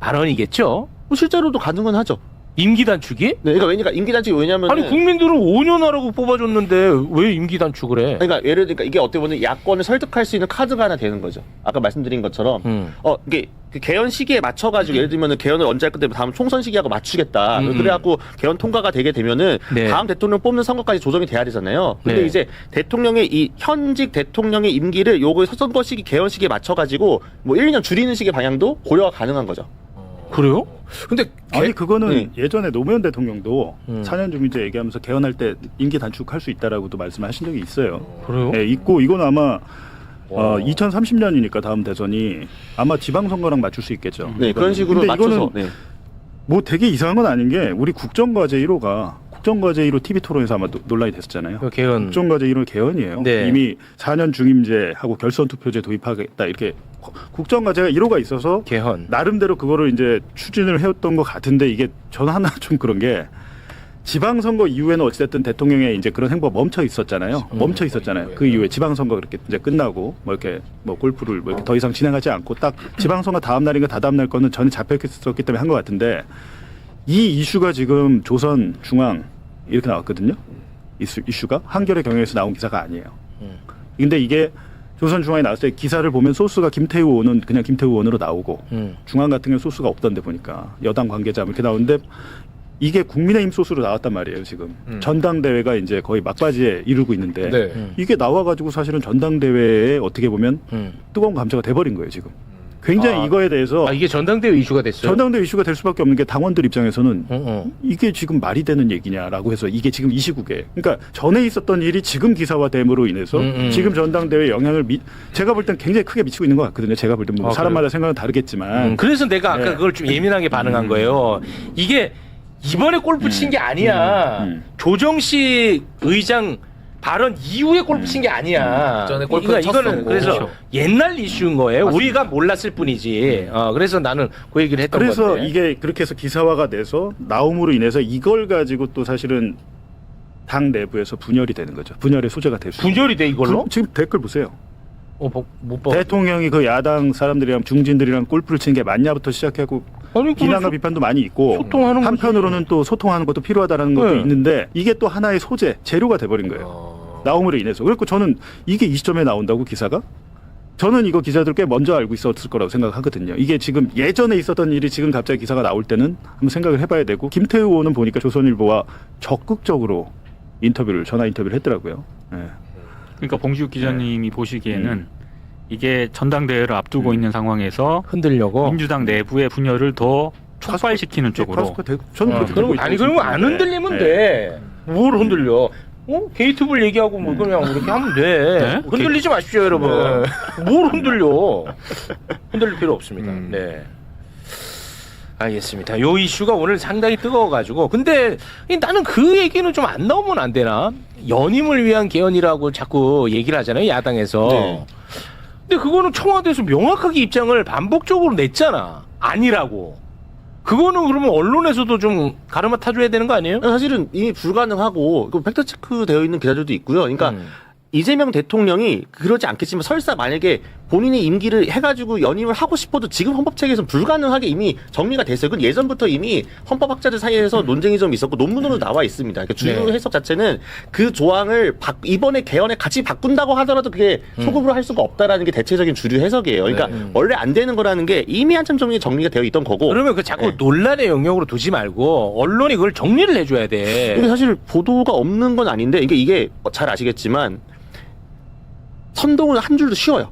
발언이겠죠?
뭐 실제로도 가능은 하죠.
임기 단축이?
네, 그러니까 임기 단축이 왜냐면
아니 국민들은 5년 하라고 뽑아줬는데 왜 임기 단축을 해?
그러니까 예를 들니까 이게 어떻게 보면 야권을 설득할 수 있는 카드가 하나 되는 거죠. 아까 말씀드린 것처럼 이게 그 개헌 시기에 맞춰가지고 예를 들면은 개헌을 언제 할 건데 다음 총선 시기하고 맞추겠다. 그래갖고 개헌 통과가 되게 되면은
네.
다음 대통령 뽑는 선거까지 조정이 돼야 되잖아요. 근데
네.
이제 대통령의 이 현직 대통령의 임기를 요거 선거 시기 개헌 시기에 맞춰가지고 뭐 1년 줄이는 식의 방향도 고려가 가능한 거죠.
그래요? 근데
아니 그거는
네.
예전에 노무현 대통령도 4년 주민제 얘기하면서 개헌할 때 임기 단축할 수 있다라고도 말씀하신 적이 있어요.
그래요?
네, 있고 이건 아마 2030년이니까 다음 대선이 아마 지방선거랑 맞출 수 있겠죠.
네, 그런 식으로
근데
맞춰서.
이거는
네.
뭐 되게 이상한 건 아닌 게 우리 국정과제 1호가 국정과제 1호 TV 토론에서 아마 논란이 됐었잖아요.
그 개헌.
국정과제 1호 개헌이에요.
네.
이미 4년 중임제하고 결선투표제 도입하겠다 이렇게 국정과제가 1호가 있어서
개헌.
나름대로 그거를 이제 추진을 해왔던 것 같은데 이게 저는 하나 좀 그런 게 지방선거 이후에는 어찌됐든 대통령의 이제 그런 행보가 멈춰 있었잖아요. 멈춰 있었잖아요. 그 이후에 지방선거 그렇게 이제 끝나고 뭐 이렇게 뭐 골프를 뭐 이렇게 더 이상 진행하지 않고 딱 지방선거 다음 날인가 다다음 날 거는 전에 잡혀 있었기 때문에 한 것 같은데 이 이슈가 지금 조선 중앙 이렇게 나왔거든요. 이슈가 한겨레 경향에서 나온 기사가 아니에요. 근데 이게 조선중앙에 나왔을 때 기사를 보면 소스가 김태우 의원은 그냥 김태우 의원으로 나오고 중앙 같은 경우 소스가 없던데 보니까 여당 관계자 이렇게 나오는데 이게 국민의힘 소스로 나왔단 말이에요. 지금 전당대회가 이제 거의 막바지에 이르고 있는데
네.
이게 나와가지고 사실은 전당대회에 어떻게 보면 뜨거운 감자가 돼버린 거예요. 지금 굉장히 이거에 대해서
이게 전당대회 이슈가 됐어요?
전당대회 이슈가 될 수밖에 없는 게 당원들 입장에서는 이게 지금 말이 되는 얘기냐라고 해서 이게 지금 이 시국에 그러니까 전에 있었던 일이 지금 기사화됨으로 인해서 지금 전당대회에 영향을 제가 볼 땐 굉장히 크게 미치고 있는 것 같거든요. 제가 볼 땐 뭐 사람마다 생각은 다르겠지만
그래서 내가 아까
네.
그걸 좀 예민하게 반응한 거예요. 이게 이번에 골프 친 게 아니야. 조정식 의장 발언 이후에 골프 친 게 아니야.
전에 골프를
이거는
쳤었고.
그래서
그렇죠.
옛날 이슈인 거예요. 우리가 몰랐을 뿐이지. 그래서 나는 그 얘기를 했던
그래서
건데.
이게 그렇게 해서 기사화가 돼서 나옴으로 인해서 이걸 가지고 또 사실은 당 내부에서 분열이 되는 거죠. 분열의 소재가 될 수.
분열이 돼 이걸로?
지금 댓글 보세요.
못 봐.
대통령이 그 야당 사람들이랑 중진들이랑 골프를 치는 게 맞냐부터 시작하고
아니,
비난과 비판도 많이 있고
소통하는 거지.
한편으로는 또 소통하는 것도 필요하다는 것도
네.
있는데 이게 또 하나의 소재, 재료가 돼버린 거예요. 나옴으로 인해서. 그래서 저는 이게 이 시점에 나온다고 기사가? 저는 이거 기자들 꽤 먼저 알고 있었을 거라고 생각하거든요. 이게 지금 예전에 있었던 일이 지금 갑자기 기사가 나올 때는 한번 생각을 해봐야 되고 김태우 의원은 보니까 조선일보와 적극적으로 전화 인터뷰를 했더라고요. 네.
그러니까 봉지욱 기자님이 보시기에는 이게 전당대회를 앞두고 있는 상황에서
흔들려고.
민주당 내부의 분열을 더 촉발시키는 쪽으로.
저는 그렇게
그럼
보고
아니
있다고
그러면 안
생각하는데.
흔들리면
네.
돼. 뭘 흔들려? 게이트불 얘기하고 뭐 그냥 이렇게 하면 돼.
네?
흔들리지 마십시오, 여러분. 뭘 흔들려? 흔들릴 필요 없습니다. 네. 알겠습니다. 요 이슈가 오늘 상당히 뜨거워가지고. 근데 나는 그 얘기는 좀 안 나오면 안 되나? 연임을 위한 개헌이라고 자꾸 얘기를 하잖아요, 야당에서.
네.
근데 그거는 청와대에서 명확하게 입장을 반복적으로 냈잖아. 아니라고. 그거는 그러면 언론에서도 좀 가르마 타줘야 되는 거 아니에요?
사실은 이미 불가능하고 팩트체크 되어 있는 기자들도 있고요. 그러니까 이재명 대통령이 그러지 않겠지만 설사 만약에 본인이 임기를 해가지고 연임을 하고 싶어도 지금 헌법체계에서 불가능하게 이미 정리가 됐어요. 그건 예전부터 이미 헌법학자들 사이에서 논쟁이 좀 있었고 논문으로 나와 있습니다. 그러니까 주요 해석 자체는 그 조항을 이번에 개헌에 같이 바꾼다고 하더라도 그게 소급으로 할 수가 없다라는 게 대체적인 주류 해석이에요. 그러니까 원래 안 되는 거라는 게 이미 한참 정리가 되어 있던 거고.
그러면 그 자꾸 논란의 영역으로 두지 말고 언론이 그걸 정리를 해줘야 돼.
이게 사실 보도가 없는 건 아닌데 이게 잘 아시겠지만 선동은 한 줄도 쉬워요.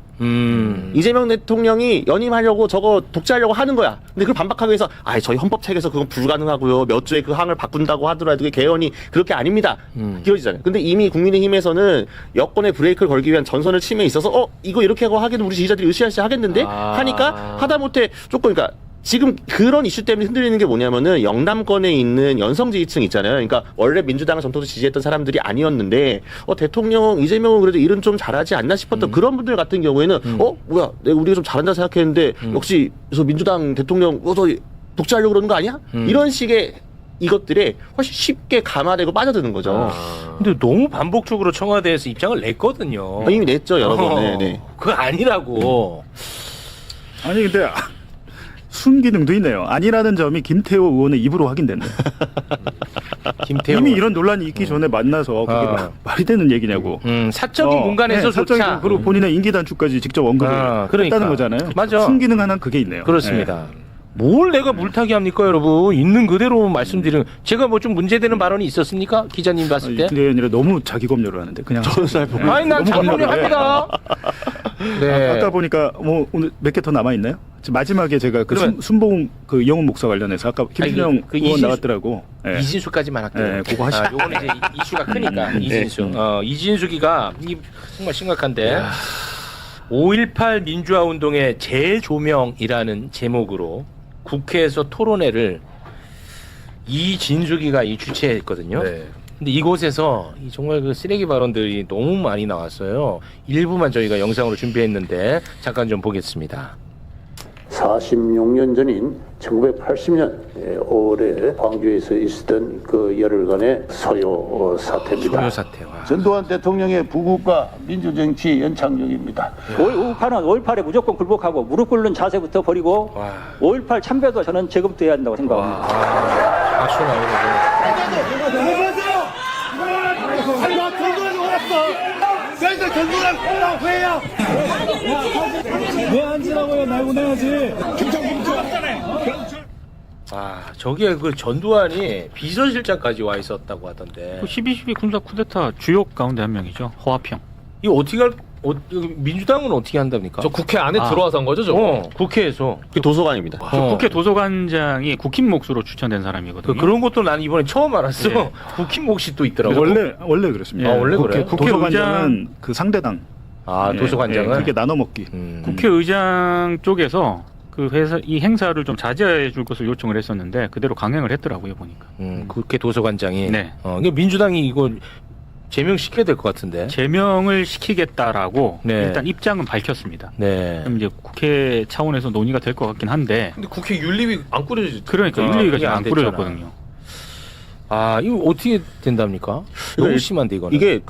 이재명 대통령이 연임하려고 저거 독재하려고 하는 거야. 근데 그걸 반박하기 위해서 저희 헌법책에서 그건 불가능하고요. 몇 주에 그 항을 바꾼다고 하더라도 그게 개헌이 그렇게 아닙니다. 이러지잖아요. 근데 이미 국민의힘에서는 여권의 브레이크를 걸기 위한 전선을 침에 있어서 이거 이렇게 하고 하기는 우리 지지자들이 으쌰으쌰 하겠는데 하니까 하다못해 조금 그러니까 지금 그런 이슈 때문에 흔들리는 게 뭐냐면은 영남권에 있는 연성 지지층 있잖아요. 그러니까 원래 민주당을 전통적으로 지지했던 사람들이 아니었는데 대통령 이재명은 그래도 일은 좀 잘하지 않나 싶었던 그런 분들 같은 경우에는 뭐야 우리가 좀 잘한다 생각했는데 역시 그래서 민주당 대통령 저희 독재하려고 그러는 거 아니야? 이런 식의 이것들에 훨씬 쉽게 감화되고 빠져드는 거죠.
근데 너무 반복적으로 청와대에서 입장을 냈거든요.
이미 냈죠 여러 번. 네.
그거 아니라고.
아니 근데 순기능도 있네요. 아니라는 점이 김태호 의원의 입으로 확인됐네요.
김태호
이미 이런 논란이 있기 전에 만나서 그게 말이 되는 얘기냐고.
사적인 공간에서조차
사적인 그리고 본인의 임기 단축까지 직접 언급을
그러니까.
했다는 거잖아요.
맞아.
순기능 하나 그게 있네요.
그렇습니다. 뭘 내가 물타기 합니까, 여러분? 있는 그대로 말씀드리는. 제가 뭐 좀 문제되는 발언이 있었습니까? 기자님 봤을 때?
그게 아니라 너무 자기 검열을 하는데 그냥.
아니, 난 자기 검열합니다. 네.
아까 보니까 뭐 오늘 몇 개 더 남아 있나요? 마지막에 제가 그 순봉 그 이영훈 목사 관련해서 아까 김준영 의원 나왔더라고. 네.
이진숙까지만 할게요.
네, 그거 하시죠.
요거는 이제 이슈가 크니까 이진숙. 이진숙이가 이 정말 심각한데 5.18 민주화 운동의 재조명이라는 제목으로 국회에서 토론회를 이진숙이가 주최했거든요.
네.
근데 이곳에서 정말 그 쓰레기 발언들이 너무 많이 나왔어요. 일부만 저희가 영상으로 준비했는데 잠깐 좀 보겠습니다.
46년 전인 1980년 5월에 광주에서 있었던 그 열흘간의 소요 사태입니다.
소요 사태와
전두환 대통령의 부국과 민주정치 연착륙입니다.
5.18에 무조건 굴복하고 무릎 꿇는 자세부터 버리고 5.18 참배도 저는 재검토해야 한다고 생각합니다.
박수 나오고.
왜 앉으라고요? 날고 내야지.
저기에 그 전두환이 비서실장까지 와 있었다고 하던데.
12.12 군사 쿠데타 주역 가운데 한 명이죠. 허화평.
이거 어떻게 민주당은 어떻게 한답니까?
저 국회 안에 들어와서 한 거죠, 저거?
국회에서.
그 도서관입니다.
국회 도서관장이 국힘 몫으로 추천된 사람이거든요.
그런 것도 난 이번에 처음 알았어.
네.
국힘 몫이 또 있더라고.
원래 그렇습니다.
원래 그래요?
도서관장은 그 상대당.
도서관장은
그렇게 나눠 먹기.
국회의장 쪽에서 그 이 행사를 좀 자제해 줄 것을 요청을 했었는데 그대로 강행을 했더라고요, 보니까.
국회 도서관장이.
네.
이게 민주당이 이거 제명시켜야 될 것 같은데.
제명을 시키겠다라고
네.
일단 입장은 밝혔습니다.
네.
그럼 이제 국회 차원에서 논의가 될 것 같긴 한데.
근데 국회 윤리위 안 꾸려지죠.
그러니까 윤리위가 지금 안
됐잖아.
꾸려졌거든요.
이거 어떻게 된답니까? 너무 심한데 이거는.
이게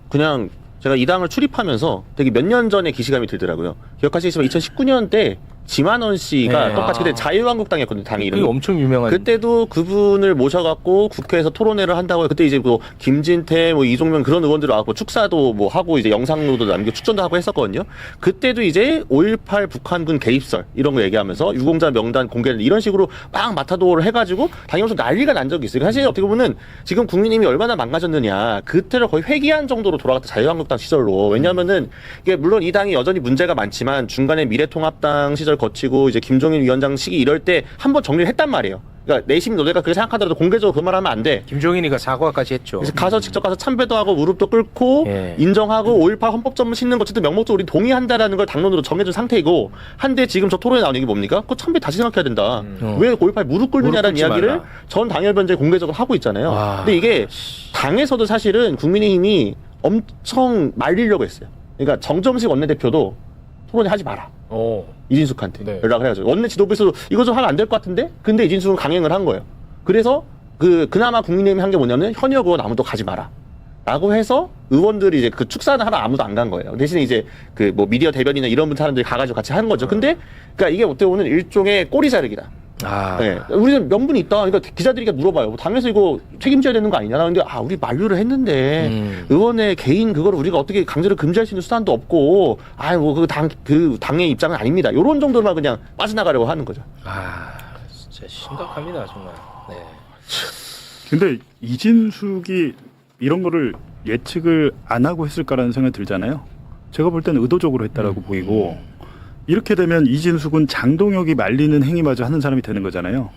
그냥 제가 이 당을 출입하면서 되게 몇 년 전에 기시감이 들더라고요. 기억하시겠지만 2019년 때 지만원 씨가
네.
똑같이 그때 자유한국당이었거든요. 당이
그게
이름이.
엄청 유명한.
그때도 그분을 모셔갖고 국회에서 토론회를 한다고 해요. 그때 이제 뭐 김진태, 뭐 이종명 그런 의원들 와갖고 축사도 뭐 하고 이제 영상로도 남겨 추천도 하고 했었거든요. 그때도 이제 5.18 북한군 개입설 이런 거 얘기하면서 유공자 명단 공개를 이런 식으로 막 마타도를 해가지고 당연히 좀 난리가 난 적이 있어요. 사실 어떻게 보면은 지금 국민의힘이 얼마나 망가졌느냐 그때를 거의 회귀한 정도로 돌아갔다 자유한국당 시절로. 왜냐하면은 이게 물론 이 당이 여전히 문제가 많지만 중간에 미래통합당 시절 거치고 이제 김종인 위원장 시기 이럴 때 한번 정리를 했단 말이에요. 그러니까 내심 너네가 그렇게 생각하더라도 공개적으로 그 말하면 안 돼.
김종인이가 사과까지 했죠.
그래서 가서 직접 가서 참배도 하고 무릎도 꿇고 인정하고 5.18 헌법전문 싣는 거 어쨌든 명목적으로 우리 동의한다라는 걸 당론으로 정해준 상태이고 한데 지금 저 토론에 나오는 게 뭡니까? 그 참배 다시 생각해야 된다. 왜 5.18 무릎 꿇느냐라는 이야기를
말라.
전 당협변제 공개적으로 하고 있잖아요. 근데 이게 당에서도 사실은 국민의힘이 엄청 말리려고 했어요. 그러니까 정점식 원내대표도 토론회 하지 마라. 이진숙한테
네.
연락을 해가지고 원내 지도부에서 이거 좀 하면 안 될 것 같은데? 근데 이진숙은 강행을 한 거예요. 그래서 그나마 국민의힘이 한 게 뭐냐면 현역 의원 아무도 가지 마라. 라고 해서 의원들이 이제 그 축사는 하러 아무도 안 간 거예요. 대신에 이제 그 뭐 미디어 대변인이나 이런 사람들이 가가지고 같이 하는 거죠. 근데 그러니까 이게 어떻게 보면 일종의 꼬리 자르기다. 네. 우리는 명분이 있다. 그러니까 기자들이 물어봐요. 당에서 이거 책임져야 되는 거 아니냐? 근데 우리 만류를 했는데 의원의 개인 그걸 우리가 어떻게 강제로 금지할 수 있는 수단도 없고, 그 당의 입장은 아닙니다. 이런 정도만 그냥 빠져나가려고 하는 거죠.
진짜 심각합니다, 정말. 네.
근데 이진숙이 이런 거를 예측을 안 하고 했을까라는 생각이 들잖아요. 제가 볼 때는 의도적으로 했다라고 보이고. 이렇게 되면 이진숙은 장동혁이 말리는 행위마저 하는 사람이 되는 거잖아요.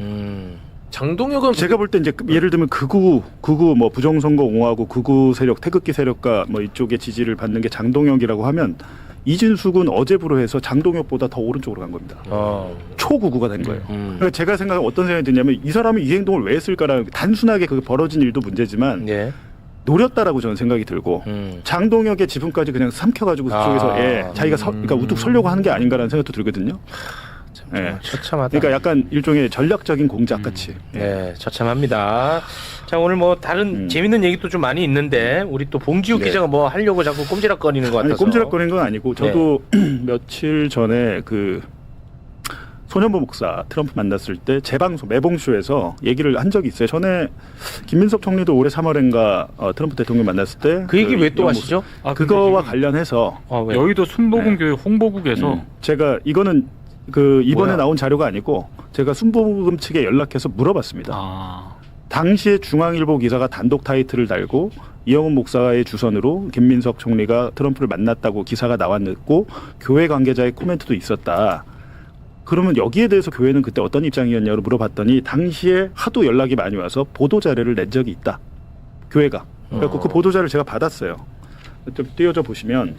장동혁은
제가 볼 때 이제 예를 들면 극우 뭐 부정선거 옹호하고 극우 세력, 태극기 세력과 뭐 이쪽의 지지를 받는 게 장동혁이라고 하면 이진숙은 어제부로 해서 장동혁보다 더 오른쪽으로 간 겁니다. 초극우가 된 거예요. 그러니까 제가 어떤 생각이 드냐면 이 사람이 이 행동을 왜 했을까라는 단순하게 그게 벌어진 일도 문제지만 노렸다라고 저는 생각이 들고 장동혁의 지분까지 그냥 삼켜가지고 그쪽에서 자기가 그러니까 우뚝 서려고 하는 게 아닌가라는 생각도 들거든요.
처참하다.
그러니까 약간 일종의 전략적인 공작 같이.
네, 처참합니다. 자, 오늘 뭐 다른 재밌는 얘기도 좀 많이 있는데 우리 또 봉지욱 기자가 뭐 하려고 자꾸 꼼지락거리는 것 같아서.
아니, 꼼지락거리는 건 아니고 저도 며칠 전에 손현보 목사 트럼프 만났을 때 재방송 매봉쇼에서 얘기를 한 적이 있어요. 전에 김민석 총리도 올해 3월인가 트럼프 대통령 만났을 때
그 얘기 왜 또 하시죠?
그거와 관련해서
여의도 순복음교회 홍보국에서
제가 이거는 그 이번에
뭐야?
나온 자료가 아니고 제가 순복음 측에 연락해서 물어봤습니다. 당시에 중앙일보 기사가 단독 타이틀을 달고 이영훈 목사의 주선으로 김민석 총리가 트럼프를 만났다고 기사가 나왔고 교회 관계자의 코멘트도 있었다. 그러면 여기에 대해서 교회는 그때 어떤 입장이었냐고 물어봤더니 당시에 하도 연락이 많이 와서 보도 자료를 낸 적이 있다. 교회가. 그래서 그 보도 자료를 제가 받았어요. 좀 띄워져 보시면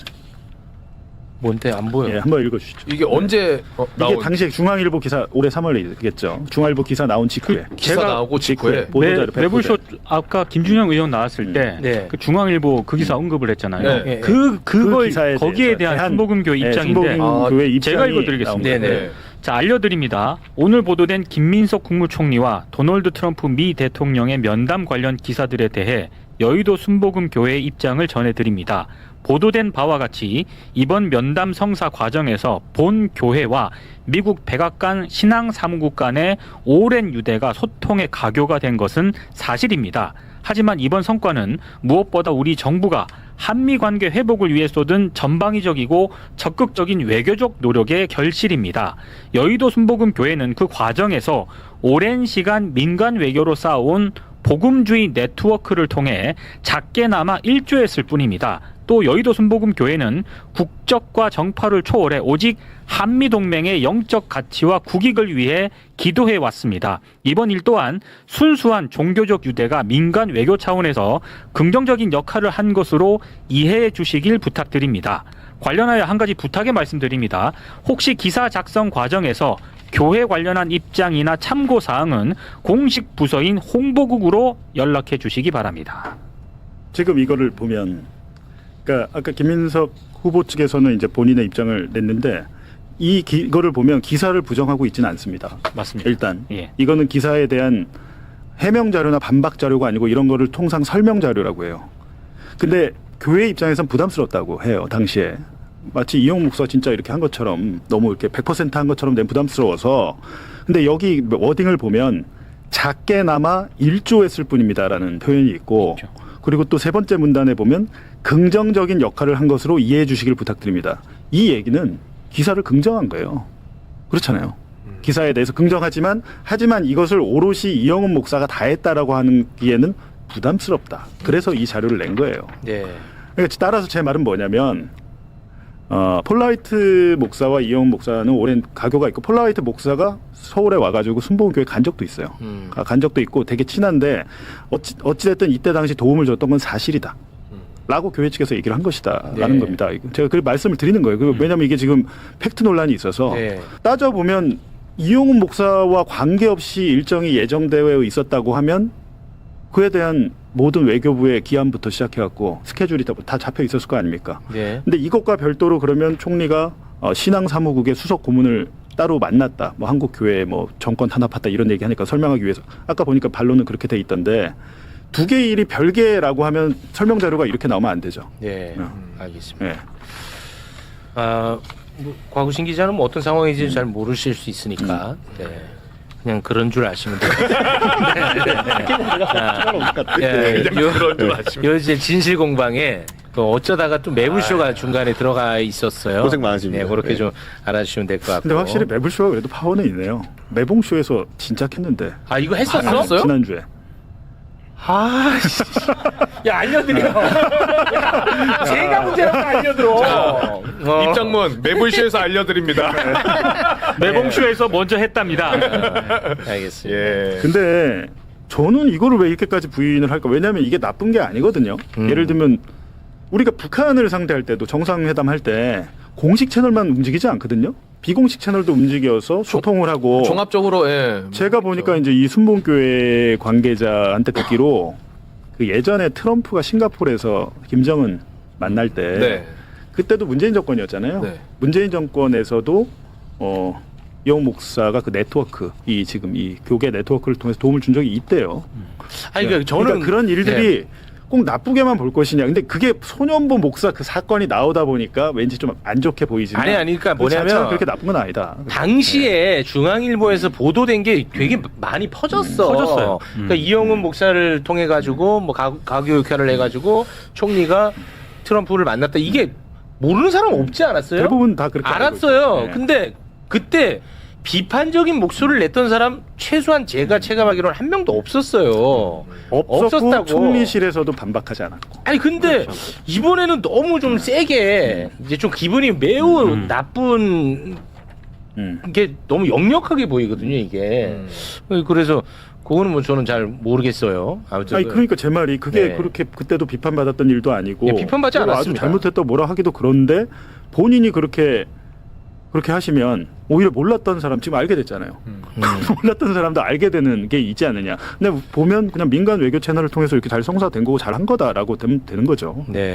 뭔데 안 보여?
예, 한번 읽어주시죠.
이게 언제
이게 당시에 중앙일보 기사 올해 3월이겠죠. 중앙일보 기사 나온 직후에.
기사 나오고 직후에
보도자료
매불쇼 아까 김준영 의원 나왔을 때
네.
그 중앙일보 그 기사 언급을 했잖아요.
네.
그걸
기사에
거기에
대해서
대한 순복음교회 입장인데
순복음교회 입장이
제가 읽어드리겠습니다.
나온 거예요.
네네.
자, 알려드립니다. 오늘 보도된 김민석 국무총리와 도널드 트럼프 미 대통령의 면담 관련 기사들에 대해 여의도 순복음교회의 입장을 전해드립니다. 보도된 바와 같이 이번 면담 성사 과정에서 본 교회와 미국 백악관 신앙사무국 간의 오랜 유대가 소통의 가교가 된 것은 사실입니다. 하지만 이번 성과는 무엇보다 우리 정부가 한미 관계 회복을 위해 쏟은 전방위적이고 적극적인 외교적 노력의 결실입니다. 여의도 순복음교회는 그 과정에서 오랜 시간 민간 외교로 쌓아온 복음주의 네트워크를 통해 작게나마 일조했을 뿐입니다. 또 여의도 순복음교회는 국적과 정파를 초월해 오직 한미동맹의 영적 가치와 국익을 위해 기도해 왔습니다. 이번 일 또한 순수한 종교적 유대가 민간 외교 차원에서 긍정적인 역할을 한 것으로 이해해 주시길 부탁드립니다. 관련하여 한 가지 부탁의 말씀드립니다. 혹시 기사 작성 과정에서 교회 관련한 입장이나 참고사항은 공식 부서인 홍보국으로 연락해 주시기 바랍니다.
지금 이거를 보면 그러니까 아까 김민석 후보 측에서는 이제 본인의 입장을 냈는데 이거를 보면 기사를 부정하고 있지는 않습니다.
맞습니다.
일단
예. 이거는
이거는 기사에 대한 해명 자료나 반박 자료가 아니고 이런 거를 통상 설명 자료라고 해요. 근데 교회 입장에선 부담스럽다고 해요. 당시에 마치 이용 목사가 진짜 이렇게 한 것처럼 너무 이렇게 100%한 것처럼 낸 부담스러워서 근데 여기 워딩을 보면 작게나마 일조했을 뿐입니다라는 표현이 있고
그렇죠.
그리고 또 세 번째 문단에 보면 긍정적인 역할을 한 것으로 이해해 주시길 부탁드립니다. 이 얘기는 기사를 긍정한 거예요. 그렇잖아요. 기사에 대해서 긍정하지만 하지만 이것을 오롯이 이영훈 목사가 다 했다라고 하기에는 부담스럽다. 그래서 이 자료를 낸 거예요.
네.
그러니까 따라서 제 말은 뭐냐면 폴라이트 목사와 이영훈 목사는 오랜 가교가 있고 폴라이트 목사가 서울에 와가지고 순복음교회 간 적도 있어요. 간 적도 있고 되게 친한데 어찌됐든 이때 당시 도움을 줬던 건 사실이다. 라고 교회 측에서 얘기를 한 것이다.
네.
라는 겁니다. 제가 그 말씀을 드리는 거예요. 왜냐하면 이게 지금 팩트 논란이 있어서
네.
따져보면 이용훈 목사와 관계없이 일정이 예정되어 있었다고 하면 그에 대한 모든 외교부의 기한부터 시작해갖고 스케줄이 다 잡혀 있었을 거 아닙니까?
네.
근데 이것과 별도로 그러면 총리가 신앙사무국의 수석 고문을 따로 만났다. 뭐 한국교회 뭐 정권 탄압했다 이런 얘기하니까 설명하기 위해서 아까 보니까 반론은 그렇게 돼 있던데 두 개의 일이 별개라고 하면 설명 자료가 이렇게 나오면 안 되죠.
네. 알겠습니다.
네.
뭐, 곽우신 기자는 뭐 어떤 상황인지 잘 모르실 수 있으니까 네. 그냥 그런 줄 아시면 돼요. 요 이제 진실 공방에 어쩌다가 또 매불쇼가 중간에 들어가 있었어요.
고생 많으십니다.
네, 그렇게
네.
좀 알아주시면 될 것 같고.
근데 확실히 매불쇼가 그래도 파워는 있네요. 매봉쇼에서 진작 했는데.
아 이거 했었어?
지난주에.
야 알려드려. 제가 문제라고 알려드려.
입장문 매불쇼에서 알려드립니다.
매봉쇼에서 먼저 했답니다.
알겠습니다.
예.
근데 저는 이거를 왜 이렇게까지 부인을 할까? 왜냐하면 이게 나쁜 게 아니거든요. 예를 들면 우리가 북한을 상대할 때도 정상회담 할 때 공식 채널만 움직이지 않거든요. 비공식 채널도 움직여서 소통을 하고
종합적으로 예.
제가 보니까 이제 이 순복음교회 관계자한테 듣기로 그 예전에 트럼프가 싱가포르에서 김정은 만날 때
네.
그때도 문재인 정권이었잖아요.
네.
문재인 정권에서도 이용 목사가 그 네트워크 이 지금 이 교계 네트워크를 통해서 도움을 준 적이 있대요.
아니 그러니까 저는
그러니까 그런 일들이 꼭 나쁘게만 볼 것이냐. 근데 그게 손현보 목사 그 사건이 나오다 보니까 왠지 좀 안 좋게 보이지만
아니 그러니까
그 자체가
뭐냐면
그렇게 나쁜 건 아니다.
당시에 중앙일보에서 보도된 게 되게 많이 퍼졌어.
퍼졌어요.
그러니까 이영훈 목사를 통해 가지고 뭐 가교육회를 해 가지고 총리가 트럼프를 만났다. 이게 모르는 사람 없지 않았어요?
대부분 다 그렇게 알고
알았어요.
있죠. 네.
근데 그때 비판적인 목소리를 냈던 사람 최소한 제가 체감하기로는 한 명도 없었어요.
없었고
없었다고.
총리실에서도 반박하지 않았고.
아니 근데 이번에는 너무 좀 세게 이제 좀 기분이 매우 나쁜 게 너무 역력하게 보이거든요 이게. 그래서 그거는 뭐 저는 잘 모르겠어요. 아무튼
아니 그러니까 제 말이 그게
네.
그렇게 그때도 비판받았던 일도 아니고
예, 비판받지
그리고
않았습니다.
아주 잘못했다 뭐라 하기도 그런데 본인이 그렇게 하시면 오히려 몰랐던 사람 지금 알게 됐잖아요. 몰랐던 사람도 알게 되는 게 있지 않느냐. 근데 보면 그냥 민간 외교 채널을 통해서 이렇게 잘 성사된 거고 잘한 거다라고 되는 거죠.
네.